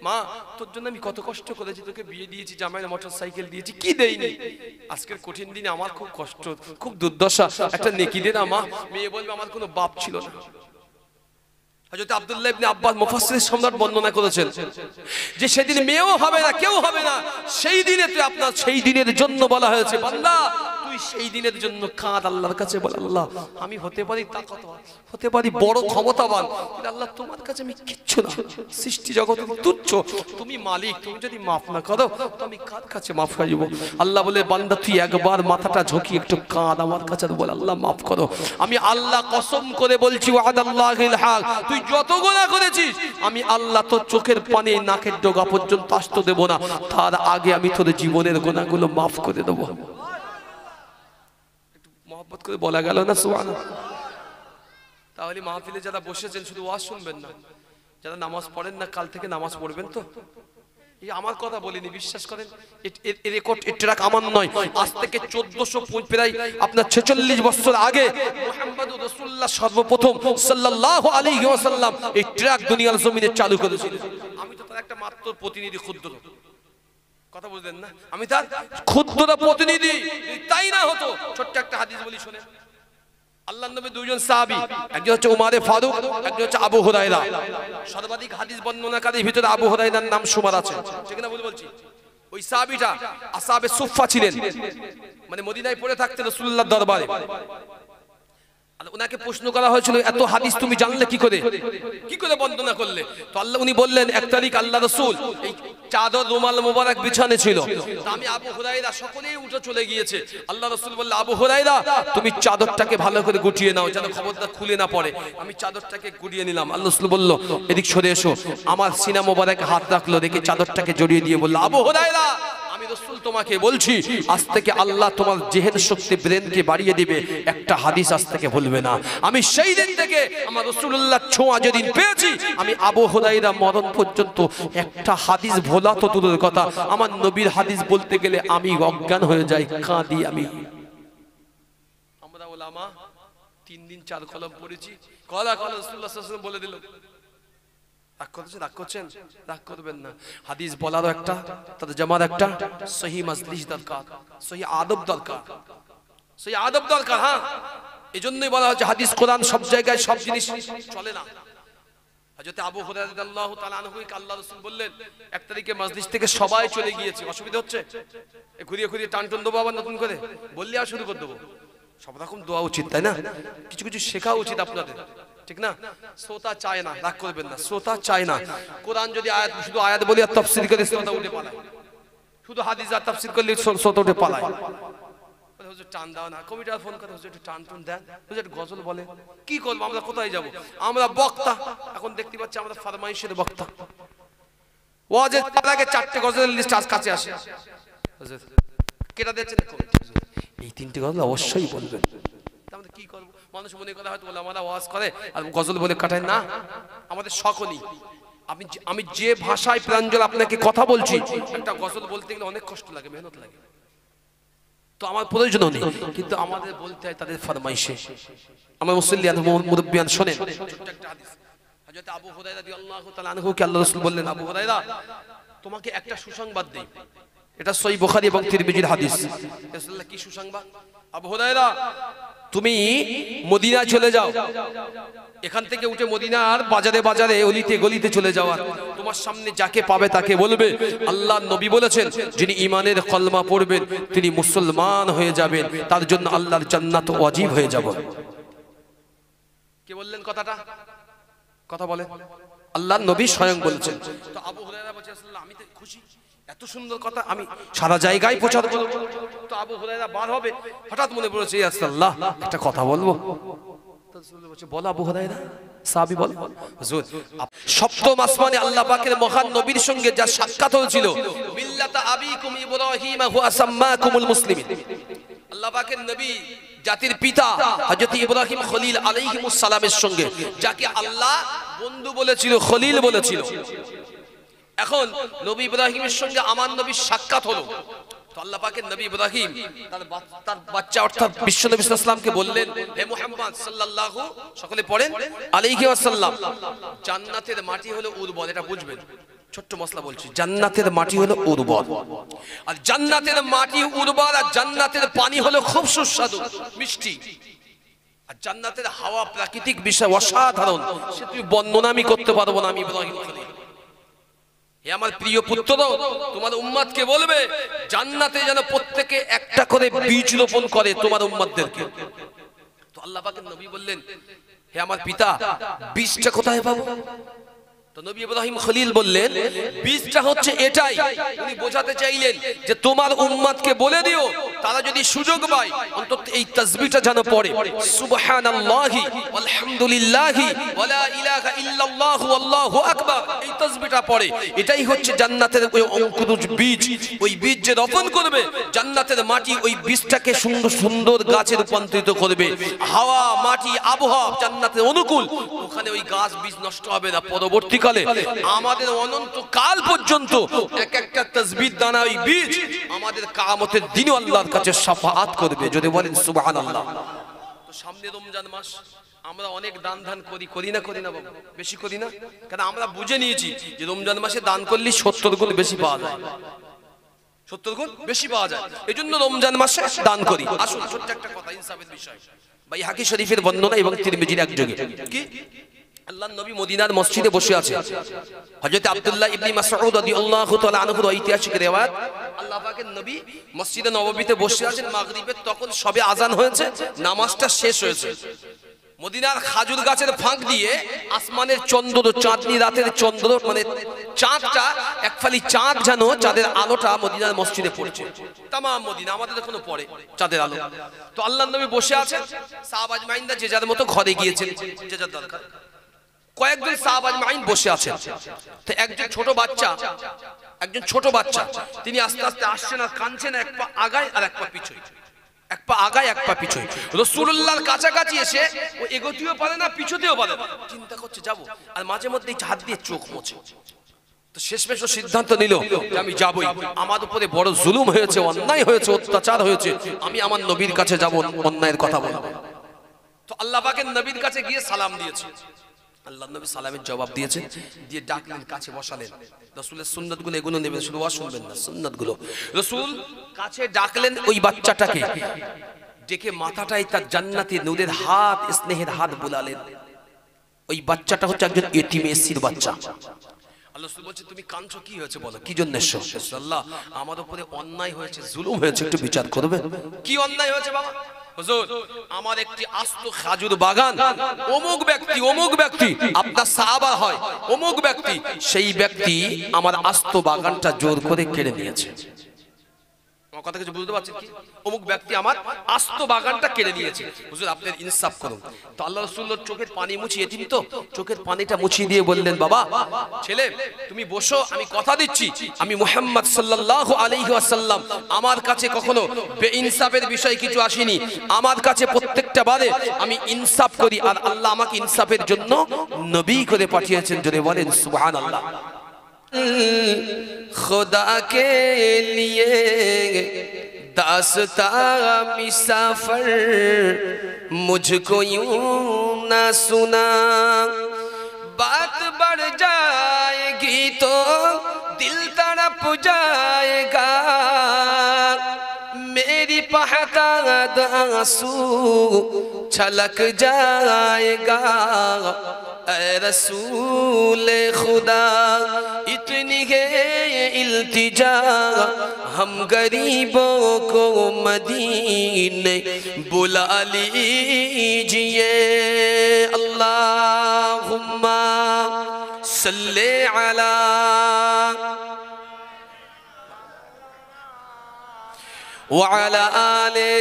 মা তোর জন্য আমি কত কষ্ট করেছি, তোকে বিয়ে দিয়েছি, জামাইয়ের মোটরসাইকেল দিয়েছি, কি দেইনি, আজকের কঠিন দিনে আমার খুব কষ্ট, খুব দুর্দশা, একটা নেকি দে না মা। মেয়ে বলবে আমার কোনো বাপ ছিল না। হযরত আব্দুল্লাহ ইবনে আব্বাস মুফাসসির সম্রাট বর্ণনা করেছেন যে সেদিন মেয়েও হবে না, কেউ হবে না, সেই দিনে তুই আপনার, সেই দিনের জন্য বলা হয়েছে বান্দা তুই সেই দিনের জন্য কাঁদ, আল্লাহর কাছে বল আল্লাহ আমি হতে পারি তাকতওয়ান, হতে পারি বড় ক্ষমতাবান, কিন্তু আল্লাহ তোমার কাছে আমি কিচ্ছু না, সৃষ্টি জগৎ তুচ্ছ, তুমি মালিক, তুমি যদি মাফ না করো তো আমি কার কাছে মাফ চাইব? আল্লাহ বলে বান্দা তুই একবার মাথাটা ঝুঁকিয়ে একটু কাঁদ আমার কাছে, বল আল্লাহ মাফ করো, আমি আল্লাহ কসম করে বলছি ওয়াদাল্লাহিল হক, তুই যত গুনাহ করেছিস আমি আল্লাহ তোর চোখের পানি নাকের ডগা পর্যন্ত আসতে দেব না, তার আগে আমি তোর জীবনের গুনাহগুলো মাফ করে দেব। একটু মহব্বত করে বলা গেল না সুবহানাল্লাহ? তাহলে মাহফিলে যারা বসেছেন শুধু ওয়াজ শুনবেন না, যারা নামাজ পড়েন না কাল থেকে নামাজ পড়বেন তো। এই আমার কথা বলিনি, বিশ্বাস করেন, এই রেকর্ড এই ট্র্যাক আমার নয়, আজ থেকে 1400 প্রায় আপনার 46 বছর আগে মুহাম্মদুর রাসূলুল্লাহ সর্বপ্রথম সাল্লাল্লাহু আলাইহি ওয়াসাল্লাম এই ট্র্যাক দুনিয়ার জমিনে চালু করেছিলেন। আমি তো তার একটা মাত্র প্রতিনিধি, ক্ষুদ্র, কথা বুঝলেন না, আমি তার ক্ষুদ্র প্রতিনিধি। তাই না হতো, ছোট্ট একটা হাদিস বলি শুনেন। আল্লাহর নবী দুইজন সাহাবী, একজন হচ্ছে উমারে ফারুক, একজন হচ্ছে আবু হুরায়রা। সর্বাধিক হাদিস বর্ণনাকারীর ভিতরে আবু হুরায়রার নাম সুমার আছে, ঠিক না? বলছি ওই সাহাবীটা আসহাবে সুফফা ছিলেন, মানে মদিনায় পড়ে থাকতেন রাসূলুল্লাহর দরবারে। উনাকে প্রশ্ন করা হয়েছিল এত হাদিস তুমি জানলে কি করে বর্ণনা করলে? তো আল্লাহ উনি বললেন এক তারিখ আল্লাহ রাসূল এই চাদর রুমাল মোবারক বিছানে ছিল, আমি আবু হুরায়রা, সকলেই উঠে চলে গিয়েছে, আল্লাহ রাসূল বললেন আবু হুরায়রা তুমি চাদরটাকে ভালো করে গুটিয়ে নাও যেন খবরদার খুলে না পড়ে। আমি চাদরটাকে গুটিয়ে নিলাম, আল্লাহ রাসূল বলল এদিক সরে এসো, আমার সিনা মোবারকে হাত রাখলো, দেখে চাদরটাকে জড়িয়ে দিয়ে বলল আবু হুরায়রা আমি রাসূল তোমাকে বলছি আজ থেকে আল্লাহ তোমার জেহেন শক্তি ব্রেনকে বাড়িয়ে দিবে, একটা হাদিস আজ থেকে ভুলবে না। আমি সেই দিন থেকে আমার রাসূলুল্লাহ ছোঁয়া যেদিন পেয়েছি, আমি আবু হুরায়রা মরণ পর্যন্ত একটা হাদিস ভোলা তো দূরের কথা, আমার নবীর হাদিস বলতে গেলে আমি অজ্ঞান হয়ে যাই, কাঁদি আমি। আমরা ওলামা 3 দিন 4 কলম পড়েছি, কলা রাসূলুল্লাহ সাল্লাল্লাহু আলাইহি ওয়াসাল্লাম বলে দিল। রাগ করছেন? রাগ করবেন না। হাদিস বলারও একটা, তাদের জামার একটা সহি মাজলিস দরকার, সহি আদব দরকার, সহি আদব দরকার। হ্যাঁ, এজন্যই বলা হচ্ছে হাদিস কোরআন সব জায়গায় সব জিনিস চলে না। হযরত আবু হুরায়রা রাদিয়াল্লাহু তাআলা আনহুকে আল্লাহ রাসূল বললেন, এক তারিখে মজলিস থেকে সবাই চলে গিয়েছে, অসুবিধা হচ্ছে, ঘুরিয়ে ঘুরিয়ে টানটুন দেবো আবার নতুন করে, বললে আর শুরু করে দেবো। সব রকম দোয়া উচিত, তাই না? কিছু কিছু শেখা উচিত আপনাদের, ঠিক না? শ্রোতা চায় না, রাগ করবেন না, শ্রোতা চায় না। কোরআন যদি আয়াত শুধু আয়াত বলি আর তাফসীর করে শ্রোতা উঠে পালায়, শুধু হাদিস আর তাফসীর করলে শ্রোতা উঠে পালায়। হুজুর টান দাও না, কমিটার ফোন করে হুজুর একটু টান টুন দেন, হুজুর একটু গজল বলে। কি করবো আমরা, কোথায় যাব? আমরা বক্তা, এখন দেখতে পাচ্ছি আমরা ফরমাইশের বক্তা। ওয়াজের আগে 4টে গজলের লিস্ট আজ কাছে আসে, হুজুর কেটা দিয়েছেন, এই 3টে গজল অবশ্যই বলবেন। তাহলে কি করব? মানুষ মনে করে হয়তো বলে আমরা ওয়াজ করে আর গজল বলে কাটায় না, আমাদের শখনি। আমি যে ভাষায় প্রাঞ্জল আপনাকে কথা বলছি, একটা গজল বলতে গেলে অনেক কষ্ট লাগে, মেহনত লাগে, তো আমার প্রয়োজন নেই, কিন্তু আমাদের বলতে হয় তাদের ফরমাইশে। আমার মুসল্লিয়ান মুরব্বিয়ান শুনেন ছোট্ট একটা হাদিস। হযরত আবু হুরায়রা রাদিয়াল্লাহু তাআলা আনহুকে আল্লাহ রাসূল বললেন, আবু হুরায়রা তোমাকে একটা সুসংবাদ দেই, এটা সহিহ বুখারী এবং তিরমিজির হাদিস। রাসূলুল্লাহ কি সুসংবাদ? আবু হুরায়রা তুমি মদিনা চলে যাও, এখান থেকে উঠে মদিনার বাজারে বাজারে অলিতে গলিতে চলে যাওয়া, তোমার সামনে যাকে পাবে তাকে বলবে আল্লাহর নবী বলেছেন যিনি ঈমানের কলমা পড়বেন তিনি মুসলমান হয়ে যাবেন, তার জন্য আল্লাহর জান্নাত ওয়াজিব হয়ে যাবে। কে বললেন কথাটা? কথা বলে আল্লাহর নবী স্বয়ং বলেছেন। তো আবু হুরায়রা বলছেন রাসূলুল্লাহ আমি তো খুশি, এত সুন্দর কথা আমি সারা জায়গায় প্রচার করব। তো আবু হুরায়রা বার হবে, হঠাৎ মনে পড়েছে ইয়া রাসূলুল্লাহ একটা কথা বলবো। তো রাসূল বলছে বল আবু হুরায়রা। সাহাবী বলে হুজুর সপ্তম আসমানে আল্লাহ পাকের মহান নবীর সঙ্গে যার সাক্ষাৎ হয়েছিল, মিল্লাতা আবিকুম ইব্রাহিম ওয়া সাম্মাকুমুল মুসলিমিন, আল্লাহ পাকের নবী জাতির পিতা হযরত ইব্রাহিম খলিল আলাইহিমুস সালামের সঙ্গে যাকে আল্লাহ বন্ধু বলেছিল, খলিল বলেছিল, এখন নবী ইব্রাহিমের সঙ্গে আমার নবীর সাক্ষাৎ হলো। তো আল্লাহ পাকের নবী ইব্রাহিম তার বাচ্চা অর্থাৎ বিশ্ব নবী সাল্লাল্লাহু আলাইহি ওয়াসাল্লামকে বললেন, হে মুহাম্মদ সাল্লাল্লাহু সকলে পড়েন আলাইহি ওয়াসাল্লাম, জান্নাতের মাটি হলো উর্বর, এটা বুঝবেন, ছোট্ট মশলা বলছি, জান্নাতের মাটি হলো উর্বর, আর জান্নাতের মাটি উর্বর, আর জান্নাতের পানি হলো খুব সুস্বাদু মিষ্টি, আর জান্নাতের হাওয়া প্রাকৃতিক বিষয় অসাধারণ, সে তুমি বর্ণনা আমি করতে পারবো না। আমি ইব্রাহিম খলিল, হে আমার প্রিয় পুত্র, তোমার উম্মতকে বলবে জান্নাতে যেন প্রত্যেকে একটা করে বীজ রোপণ করে তোমার উম্মতদেরকে। তো আল্লাহ পাকের নবী বললেন, হে আমার পিতা বীজটা কোথায় পাবো? তো নবী ইব্রাহিম খলিল বললেন বীজটা হচ্ছে এটাই, উনি বোঝাতে চাইলেন যে তোমার উম্মতকে বলে দিও তারা যদি সুযোগ পায় অন্তত এই তাসবিহটা যেন পড়ে, সুবহানাল্লাহি আলহামদুলিল্লাহি ওয়ালা ইলাহা ইল্লাল্লাহু আল্লাহু আকবার, এই তাসবিহটা পড়ে। এটাই হচ্ছে জান্নাতের ওই অঙ্কুরজ বীজ, ওই বীজ যে রোপণ করবে জান্নাতের মাটি ওই বীজটাকে সুন্দর সুন্দর গাছে রূপান্তরিত করবে, হাওয়া মাটি আবহাওয়া জান্নাতের অনুকূল, ওখানে ওই গাছ বীজ নষ্ট হবে না। পরবর্তী আমাদের অনন্ত কাল পর্যন্ত এক একটা তাসবিহ দানা ওই বীজ আমাদের কিয়ামতের দিনে আল্লাহর কাছে শাফাআত করবে, যদি বলেন সুবহানাল্লাহ। তো সামনে রমজান মাস, আমরা অনেক দান ধান করি না বাবু, বেশি করি না, কারণ আমরা বুঝে নিয়েছি যে রমজান মাসে দান করলে 70 গুণ বেশি পাওয়া যায়, 70 গুণ বেশি পাওয়া যায়, এজন্য রমজান মাসে দান করি। আসুন ছোট্ট একটা কথা ইনসাফের বিষয়, বাইহাকি শরীফের বর্ণনা এবং তিরমিজির একযোগে কি আল্লাহর নবী মদিনার মসজিদে বসে আছে, হযরত আব্দুল্লাহ ইবনে মাসউদ রাদিয়াল্লাহু তাআলা আনহুর ঐতিহাসিক রিওয়ায়াত, আল্লাহ পাকের নবী মসজিদে নববীতে বসে আছেন, মাগরিবের তখন সবে আজান হয়েছে, নামাজটা শেষ হয়েছে, মদিনার খাজুর গাছের ফাঁক দিয়ে আসমানের চন্দ্র, চাঁদনি রাতের চন্দ্র মানে চাঁদটা, এক ফালি চাঁদ যেন চাঁদের আলোটা মদিনার মসজিদে পড়ছে, তামাম মদিনা আমাদের এখনো পড়ে চাঁদের আলো। তো আল্লাহর নবী বসে আছেন, সাহাবা আজমাইনরা যে যার মতো ঘরে গিয়েছেন, যে যার দরকার, কয়েকজন সাহাবা আজমাইন বসে আছেন। তো একজন ছোট বাচ্চা তিনি আস্তে আস্তে আসছেন আর কাঁদছেন, এক পা আগায় আর এক পা পিছয়, এক পা আগায় এক পা পিছয়, রাসূলুল্লাহর কাছাকাছি এসে ও এগোতেও পারে না পিছতেও পারে না, চিন্তা করছে যাবো, আর মাঝে মধ্যে হাত দিয়ে চোখ মোছে। তো শেষমেশ সিদ্ধান্ত নিল যে আমি যাবই, আমার উপরে বড় জুলুম হয়েছে, অন্যায় হয়েছে, অত্যাচার হয়েছে, আমি আমার নবীর কাছে যাব, অন্যায়ের কথা বলবো। তো আল্লাহ পাকের নবীর কাছে গিয়ে সালাম দিয়েছে, আল্লাহ নবী সালামের জবাব দিয়েছে, দিয়ে ডাকলেন, কাছে বসালেন, রাসূলের সুন্নাতগুলো এগুলো নেবেন, শুধু ওয়াজ শুনবেন না, সুন্নাতগুলো। রাসূল কাছে ডাকলেন ওই বাচ্চাটাকে, ডেকে মাথাটাই তার জান্নাতি নূরের হাত, স্নেহের হাত বুলালেন, ওই বাচ্চাটা হচ্ছে একজন এতিম এসির বাচ্চা। আল্লাহ রাসূল বলছে তুমি কাঁদছো কি হয়েছে বলো, কি জন্য এসেছো? আল্লাহ আমার উপরে অন্যায় হয়েছে, জুলুম হয়েছে, একটু বিচার করবে। কি অন্যায় হয়েছে বাবা? হুজুর আমার একটি আস্ত খেজুর বাগান, অমুক ব্যক্তি আপনার সাহাবা হয়, অমুক ব্যক্তি, সেই ব্যক্তি আমার আস্ত বাগানটা জোর করে কেড়ে নিয়েছে। আমার কথা কিছু বুঝতে পারছেন কি? অমুক ব্যক্তি আমার আস্ত বাগানটা কেড়ে নিয়েছে। হুজুর আপনি ইনসাফ করুন। তো আল্লাহ রাসূল চোখের পানি মুছিয়ে দিন, তো চোখের পানিটা মুছিয়ে দিয়ে বললেন বাবা ছেলে তুমি বসো, আমি কথা দিচ্ছি আমি মুহাম্মদ সাল্লাল্লাহু আলাইহি ওয়াসাল্লাম আমার কাছে কখনো বেইনসাফের বিষয় কিছু আসেনি, আমার কাছে প্রত্যেকটা বারে আমি ইনসাফ করি, আর আল্লাহ আমাকে ইনসাফের জন্য নবী করে পাঠিয়েছেন। জোরে বলেন সুবহানাল্লাহ। खुदा के लिए दास्ता मुसाफिर मुझको यूं ना सुना, बात बढ़ जाएगी तो दिल तड़प जाएगा, मेरी पहताद आंसू छलक जाएगा, ऐ रसूल खुदा इतनी है इल्तिजा, हम गरीबों को मदीने बुला लीजिए, अल्लाहुम्मा सल्ले अला व अला आले।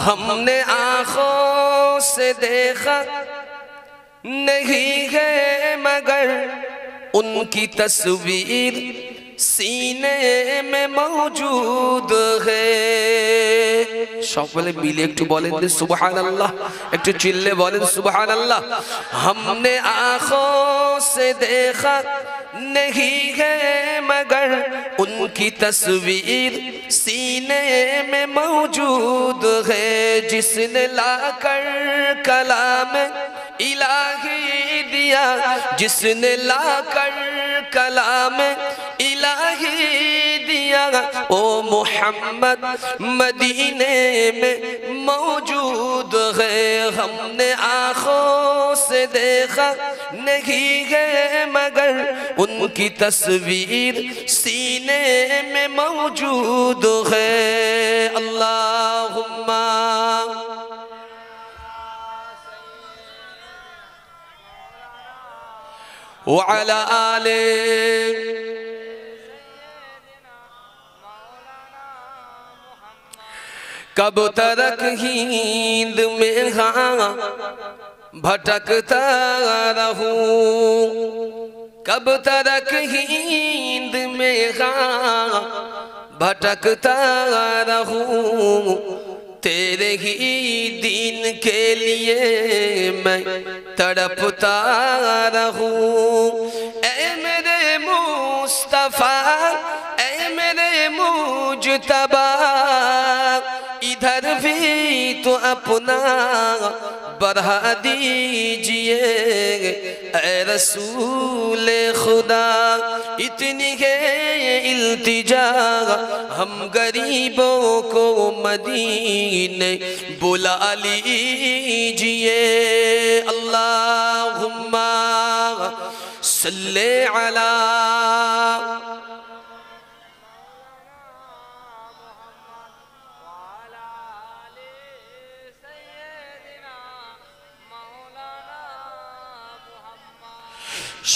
हमने आँखों से देखा नहीं है मगर उनकी तस्वीर सीने में मौजूद है। সকলে মিলে একটু বলেন সুবহানাল্লাহ, একটু চিল্লে বলেন সুবহানাল্লাহ। हमने आँखों से देखा नहीं है मगर उनकी तस्वीर सीने में मौजूद है, जिसने लाकर कलाम इलाही दिया, जिसने लाकर कलाम इलाही दिया, ओ मोहम्मद मदीने में मौजूद है। हमने आँखों से देखा नहीं है मगर उनकी तस्वीर सीने में मौजूद है, अल्लाहुम्मा व अला आले। कब तक हिंद में हाँ भटकता रहूं, कब तक हिंद में हाँ भटकता रहूं, तेरे ही दीन के लिए मैं तड़पता रहूं, ऐ मेरे मुस्तफा ऐ मेरे मुजतबा, इधर भी तो अपना बढ़ा दीजिए, ऐ रसूल खुदा इतनी है इल्तिजा, हम गरीबों को मदीने बुला लीजिए, अल्लाहुम्मा सल्ले अला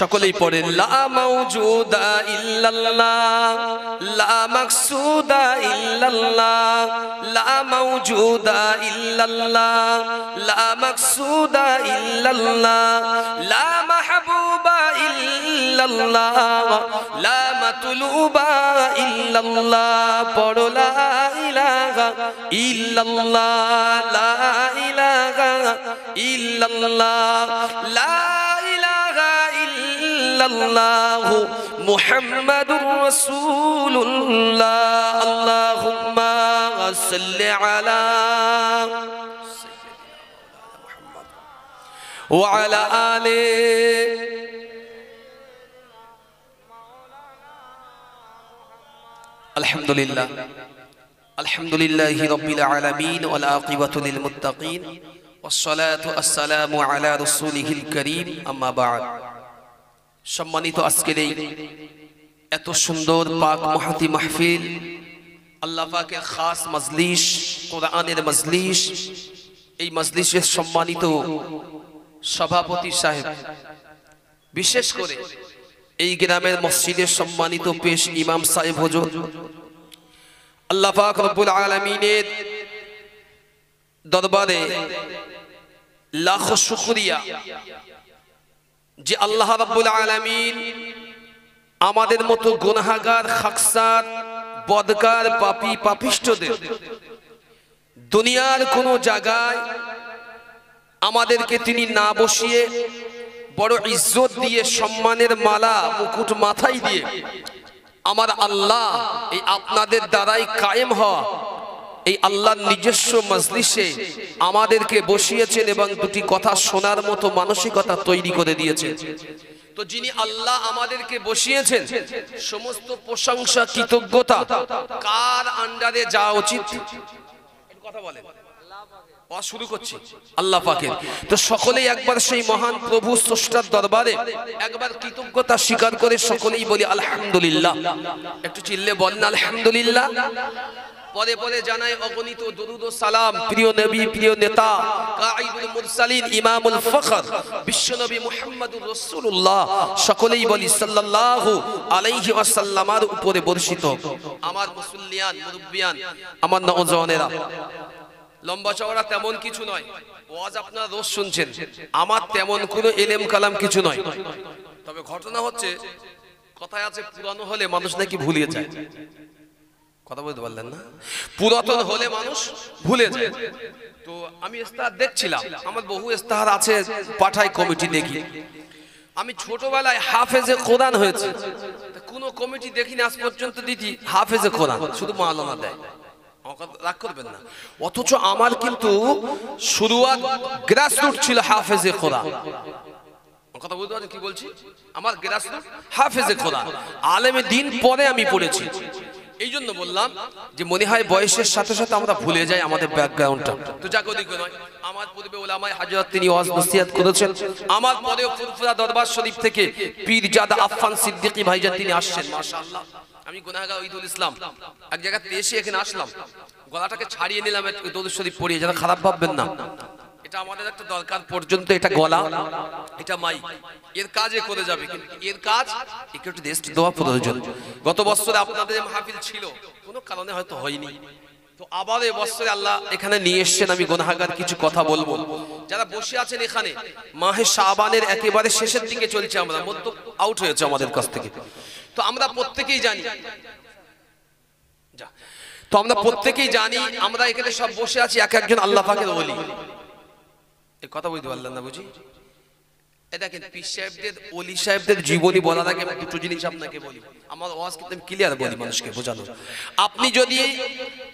সকলেই পড়েন লা মাওজুদা ইল্লাল্লাহ, লা মাকসুদা ইল্লাল্লাহ, লা মাওজুদা ইল্লাল্লাহ, লা মাকসুদা ইল্লাল্লাহ, লা মাহবুবা ইল্লাল্লাহ, লা মাতলুবা ইল্লাল্লাহ। পড়ো লা ইলাহা ইল্লাল্লাহ, লা ইলাহা ইল্লাল্লাহ, লা ইল্লাল্লাহু মুহাম্মাদুর রাসূলুল্লাহ, আল্লাহুম্মা সাল্লি আলা মুহাম্মাদ ওয়া আলা আলি। আলহামদুলিল্লাহ আলহামদুলিল্লাহি রাব্বিল আলামিন ওয়াল আকিবাতু লিল মুত্তাকিন ওয়াসসালাতু ওয়াসসালামু আলা রাসূলিহিল কারীম আম্মা বা'দ। সম্মানিত আজকের এই এত সুন্দর পাক মুহাতি মাহফিল, আল্লাহ পাকের খাস মজলিস, কোরআনের মজলিস, এই মজলিসের সম্মানিত সভাপতি সাহেব, বিশেষ করে এই গ্রামের মসজিদের সম্মানিত পেশ ইমাম সাহেব হুজুর, আল্লাহ পাক রব্বুল আলামিনের দরবারে লাখো শুকরিয়া যে আল্লাহ রাব্বুল আলামিন আমাদের মতো গুনাহগার, খাকসার, বদকার, পাপী পাপিষ্ঠদের দুনিয়ার কোন জায়গায় আমাদেরকে তিনি না বসিয়ে বড় ইজ্জত দিয়ে, সম্মানের মালা মুকুট মাথায় দিয়ে আমার আল্লাহ এই আপনাদের দ্বারাই কায়েম হওয়া এই আল্লাহর নিজস্ব মজলিসে আমাদেরকে বসিয়েছেন এবং দুটি কথা শোনার মতো মানসিকতা তৈরি করে দিয়েছেন। তো যিনি আল্লাহ আমাদেরকে বসিয়েছেন, সমস্ত প্রশংসা কৃতজ্ঞতা কার আন্ডারে যাওয়া উচিত? কথা বলেন। শুরু করছি আল্লাহ পাকের। তো সকলেই একবার সেই মহান প্রভু স্রষ্টার দরবারে একবার কৃতজ্ঞতা স্বীকার করে সকলেই বলি আলহামদুলিল্লাহ। একটু চিল্লে বলেন আলহামদুলিল্লাহ। পরে পরে জানাই অগণিত দরুদ ও সালাম প্রিয় নবী, প্রিয় নেতা, কাঈদুল মুরসালিন, ইমামুল ফখর, বিশ্বনবী মুহাম্মদুর রাসূলুল্লাহ, সকলেই বলি সাল্লাল্লাহু আলাইহি ওয়াসাল্লামের উপরে বর্ষিত। আমার মুসল্লিয়ান, মুরব্বিয়ান, আমার নওজওয়ানেরা, লম্বা চওড়া তেমন কিছু নয়, ওয়াজ আপনারা রোজ শুনছেন, আমার তেমন কোনো ইলম কালাম কিছু নয়। তবে ঘটনা হচ্ছে, কথায় আছে পুরানো হলে মানুষ নাকি ভুলে যায়। কথা বলতে পারলেন না? পুরাতন হলে মানুষ ভুলে যায়। তো আমি ইস্তাহার দেখছিলাম, আমার বহু ইস্তাহার আছে, পাঠাই কমিটি দেখি। আমি ছোটবেলায় হাফেজে কোরআন হয়েছে, কোনো কমিটি দেখিনি আজ পর্যন্ত দিদি হাফেজে কোরআন, শুধু মাওলানা দেয়। রাগ করবেন না। অথচ আমার কিন্তু শুরুয়াত গ্রাসরুট ছিল হাফেজে কোরআন। কথা বুঝতে পারছেন কি বলছি? আমার গ্রাসরুট হাফেজে কোরআন, আলেমে দিন পরে আমি পড়েছি। এই জন্য বললাম যে মনে হয় বয়সের সাথে সাথে আমরা ভুলে যাই আমাদের ব্যাকগ্রাউন্ডটা। তো যাক ওদিকে নয়, আমার পূর্বে ওলামায়ে হযরত তিনি ওয়াজ নসিহত করেছেন। আমার পরে ফুরফুরা দরবার শরীফ থেকে পীরজাদা আফফান সিদ্দিকী ভাইজান তিনি আসছেন, মাশাআল্লাহ। আমি গুনাহগার ওইদুল ইসলাম এক জায়গা এসে এখানে আসলাম, গলাটাকে ছাড়িয়ে নিলাম দরুদ শরীফ পড়িয়ে, যেন খারাপ ভাববেন না। এটা আমাদের একটা দরকার পর্যন্ত, এটা গলা, এটা মাইক, এর কাজে করে যাবে, কিন্তু এর কাজ একটু দেশ দোয়া প্রয়োজন। গত বছরে আপনাদের মাহফিল ছিল, কোনো কারণে হয়তো হয়নি, তো আবার এই বছরে আল্লাহ এখানে নিয়ে এসেছেন। আমি গুনাহগার কিছু কথা বলবো। যারা বসে আছেন এখানে, মাহে শাবানের একেবারে শেষের দিকে চলছে, আমরা মধ্য আউট হয়েছে আমাদের কাছ থেকে। তো আমরা প্রত্যেকেই জানি, আমরা এখানে সব বসে আছি এক একজন আল্লাহ পাকের ওলি। এই কথা বলতে পারলেন না বুঝি? দেখেন, পীর সাহেবদের, ওলি সাহেবদের জীবনী বলার আগে দুটো জিনিস আপনাকে বলি, আমার ওয়াজ কিন্তু ক্লিয়ার বলি মানুষকে বোঝানো। আপনি যদি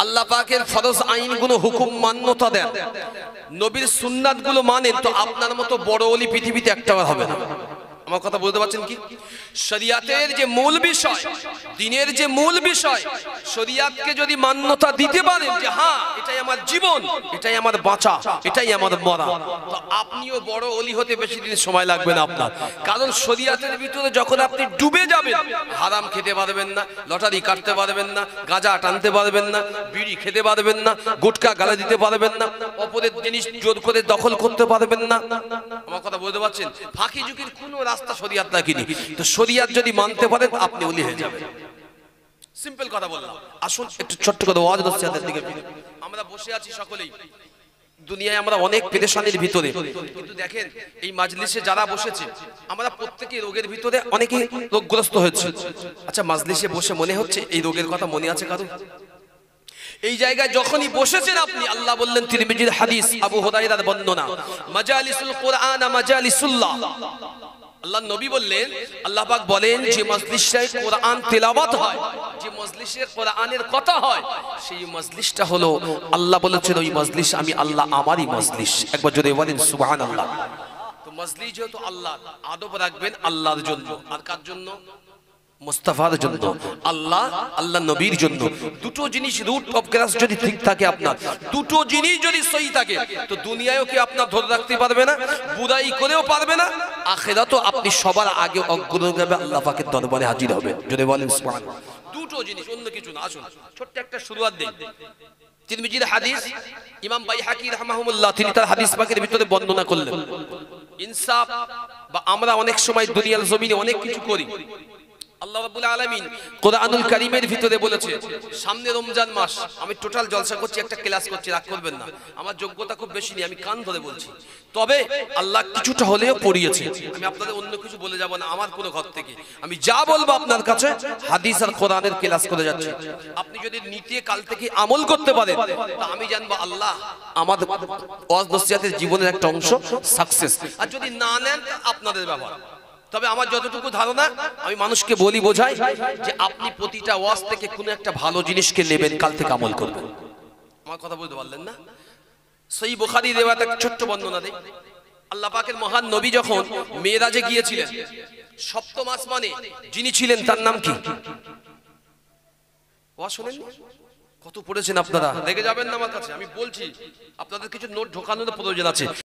আল্লাহ পাকের ফরজ আইনগুলো, হুকুম মান্যতা দেন, নবীর সুন্নাত গুলো মানেন, তো আপনার মতো বড় ওলি পৃথিবীতে একটাও হবে না। আমার কথা বলতে পারছেন কি? শরিয়াতের যে মূল বিষয়, দ্বীনের যে মূল বিষয়, শরিয়াতকে যদি মান্যতা দিতে পারেন যে হ্যাঁ এটাই আমার জীবন, এটাই আমার বাঁচা, এটাই আমার মরা, তো আপনিও বড় ওলি হতে বেশি দিন সময় লাগবে না আপনার। কারণ শরিয়াতের ভিতরে যখন আপনি ডুবে যাবেন, হারাম খেতে পারবেন না, লটারি কাটতে পারবেন না, গাঁজা টানতে পারবেন না, বিড়ি খেতে পারবেন না, গুটখা গালে দিতে পারবেন না, অপরের জিনিস জোর করে দখল করতে পারবেন না। আমার কথা বলতে পারছেন? ফাঁকি ঝুঁকির কোনো রাস্তা শরিয়াত রাখিনি। তো শরিয়াত যদি মানতে পারেন, আপনি ওলি হয়ে যাবেন। সিম্পল কথা বললাম। আসুন একটু ছোট্ট করে ওয়াজ নসিহতের দিকে ফিরে। আমরা বসে আছি সকলেই, দুনিয়ায় আমরা অনেক পেরেশানির ভিতরে, কিন্তু দেখেন এই মাজলিসে যারা বসেছে, আমরা প্রত্যেকেই রোগের ভিতরে, অনেকেই রোগগ্রস্ত হয়েছে। আচ্ছা, মাজলিসে বসে মনে হচ্ছে এই রোগের কথা মনে আছে কারো? এই জায়গায় যখনই বসেছেন আপনি, আল্লাহ বললেন, তিরমিজির হাদিস, আবু হুরায়রার বর্ণনা, মাজালিসুল কুরআন মাজালিসুল্লাহ। আল্লাহ নবী বললেন, আল্লাহ পাক বলেন, যে মজলিসে কোরআন তেলাওয়াত হয়, যে মজলিসে কোরআনের কথা হয়, সেই মজলিসটা হলো, আল্লাহ বলেছেন ওই মজলিস আমি আল্লাহ আমারই মজলিস। একবার জোরে বলেন সুবহানাল্লাহ। তো মজলিস যেহেতু আল্লাহ, আদব রাখবেন আল্লাহর জন্য। আর কার জন্য? মুস্তাফার জন্য, আল্লাহ আল্লাহ নবীর জন্য। দুটো জিনিস রুট অফ গ্রাস যদি ঠিক থাকে, আপনার দুটো জিনিস যদি সহি থাকে, তো দুনিয়ায়ও কি আপনার ধরে রাখতে পারবে না, বুরাই করেও পারবে না, আখিরাতেও আপনি সবার আগে অগ্রগামী আল্লাহ পাকের দরবারে হাজির হবেন। যদি বলেন সুবহানাল্লাহ। দুটো জিনিস, অন্য কিছু না। আসুন ছোট্ট একটা শুরুয়াত দেই। তিরমিজির হাদিস, ইমাম বাইহাকি রাহমাহুল্লাহ তিনি তার হাদিস পাকের ভিতরে বর্ণনা করলেন, ইনসাফ বা আমরা অনেক সময় দুনিয়ার জমিনে অনেক কিছু করি। আল্লাহ রাব্বুল আলামিন কোরআনুল কারীমের ভিতরে বলেছে, সামনে রমজান মাস, আমি টোটাল জলসা করছি, একটা ক্লাস করছি, রাগ করবেন না, আমার যোগ্যতা খুব বেশি নেই, আমি কান ধরে বলছি, তবে আল্লাহ কিছুটা হলেও পড়িয়েছে। আমি আপনাদের অন্য কিছু বলে যাব না, আমার কোনো ঘর থেকে আমি যা বলবো আপনার কাছে হাদিস আর কোরআনের ক্লাস করে যাচ্ছি। আপনি যদি নিতে কাল থেকে আমল করতে পারেন, তা আমি জানবো আল্লাহ আমার ওয়াজ নসিহতের জীবনের একটা অংশ সাকসেস। আর যদি না নেন, আপনাদের ব্যাপার। তবে আমার যতটুকু ধারণা, আমি মানুষকে বলি, বোঝাই যে আপনি প্রতিটা ওয়াজ থেকে কোনো একটা ভালো জিনিসকে নেবেন, কাল থেকে আমল করবেন। আমার কথা বলতে পারলেন না? সহিহ বুখারী রিওয়ায়াত এক ছোট্ট বর্ণনা দেই। আল্লাহ পাকের মহান নবী যখন মেরাজে গিয়েছিলেন, সপ্তম আসমানে যিনি ছিলেন তার নাম কি? ওয়াজ শুনেন? কত পড়েছেন আপনারা? রেগে যাবেন না আমার কাছে, আমি বলছি, আপনাদের কিছু নোট ঢোকানোর প্রয়োজন আছে।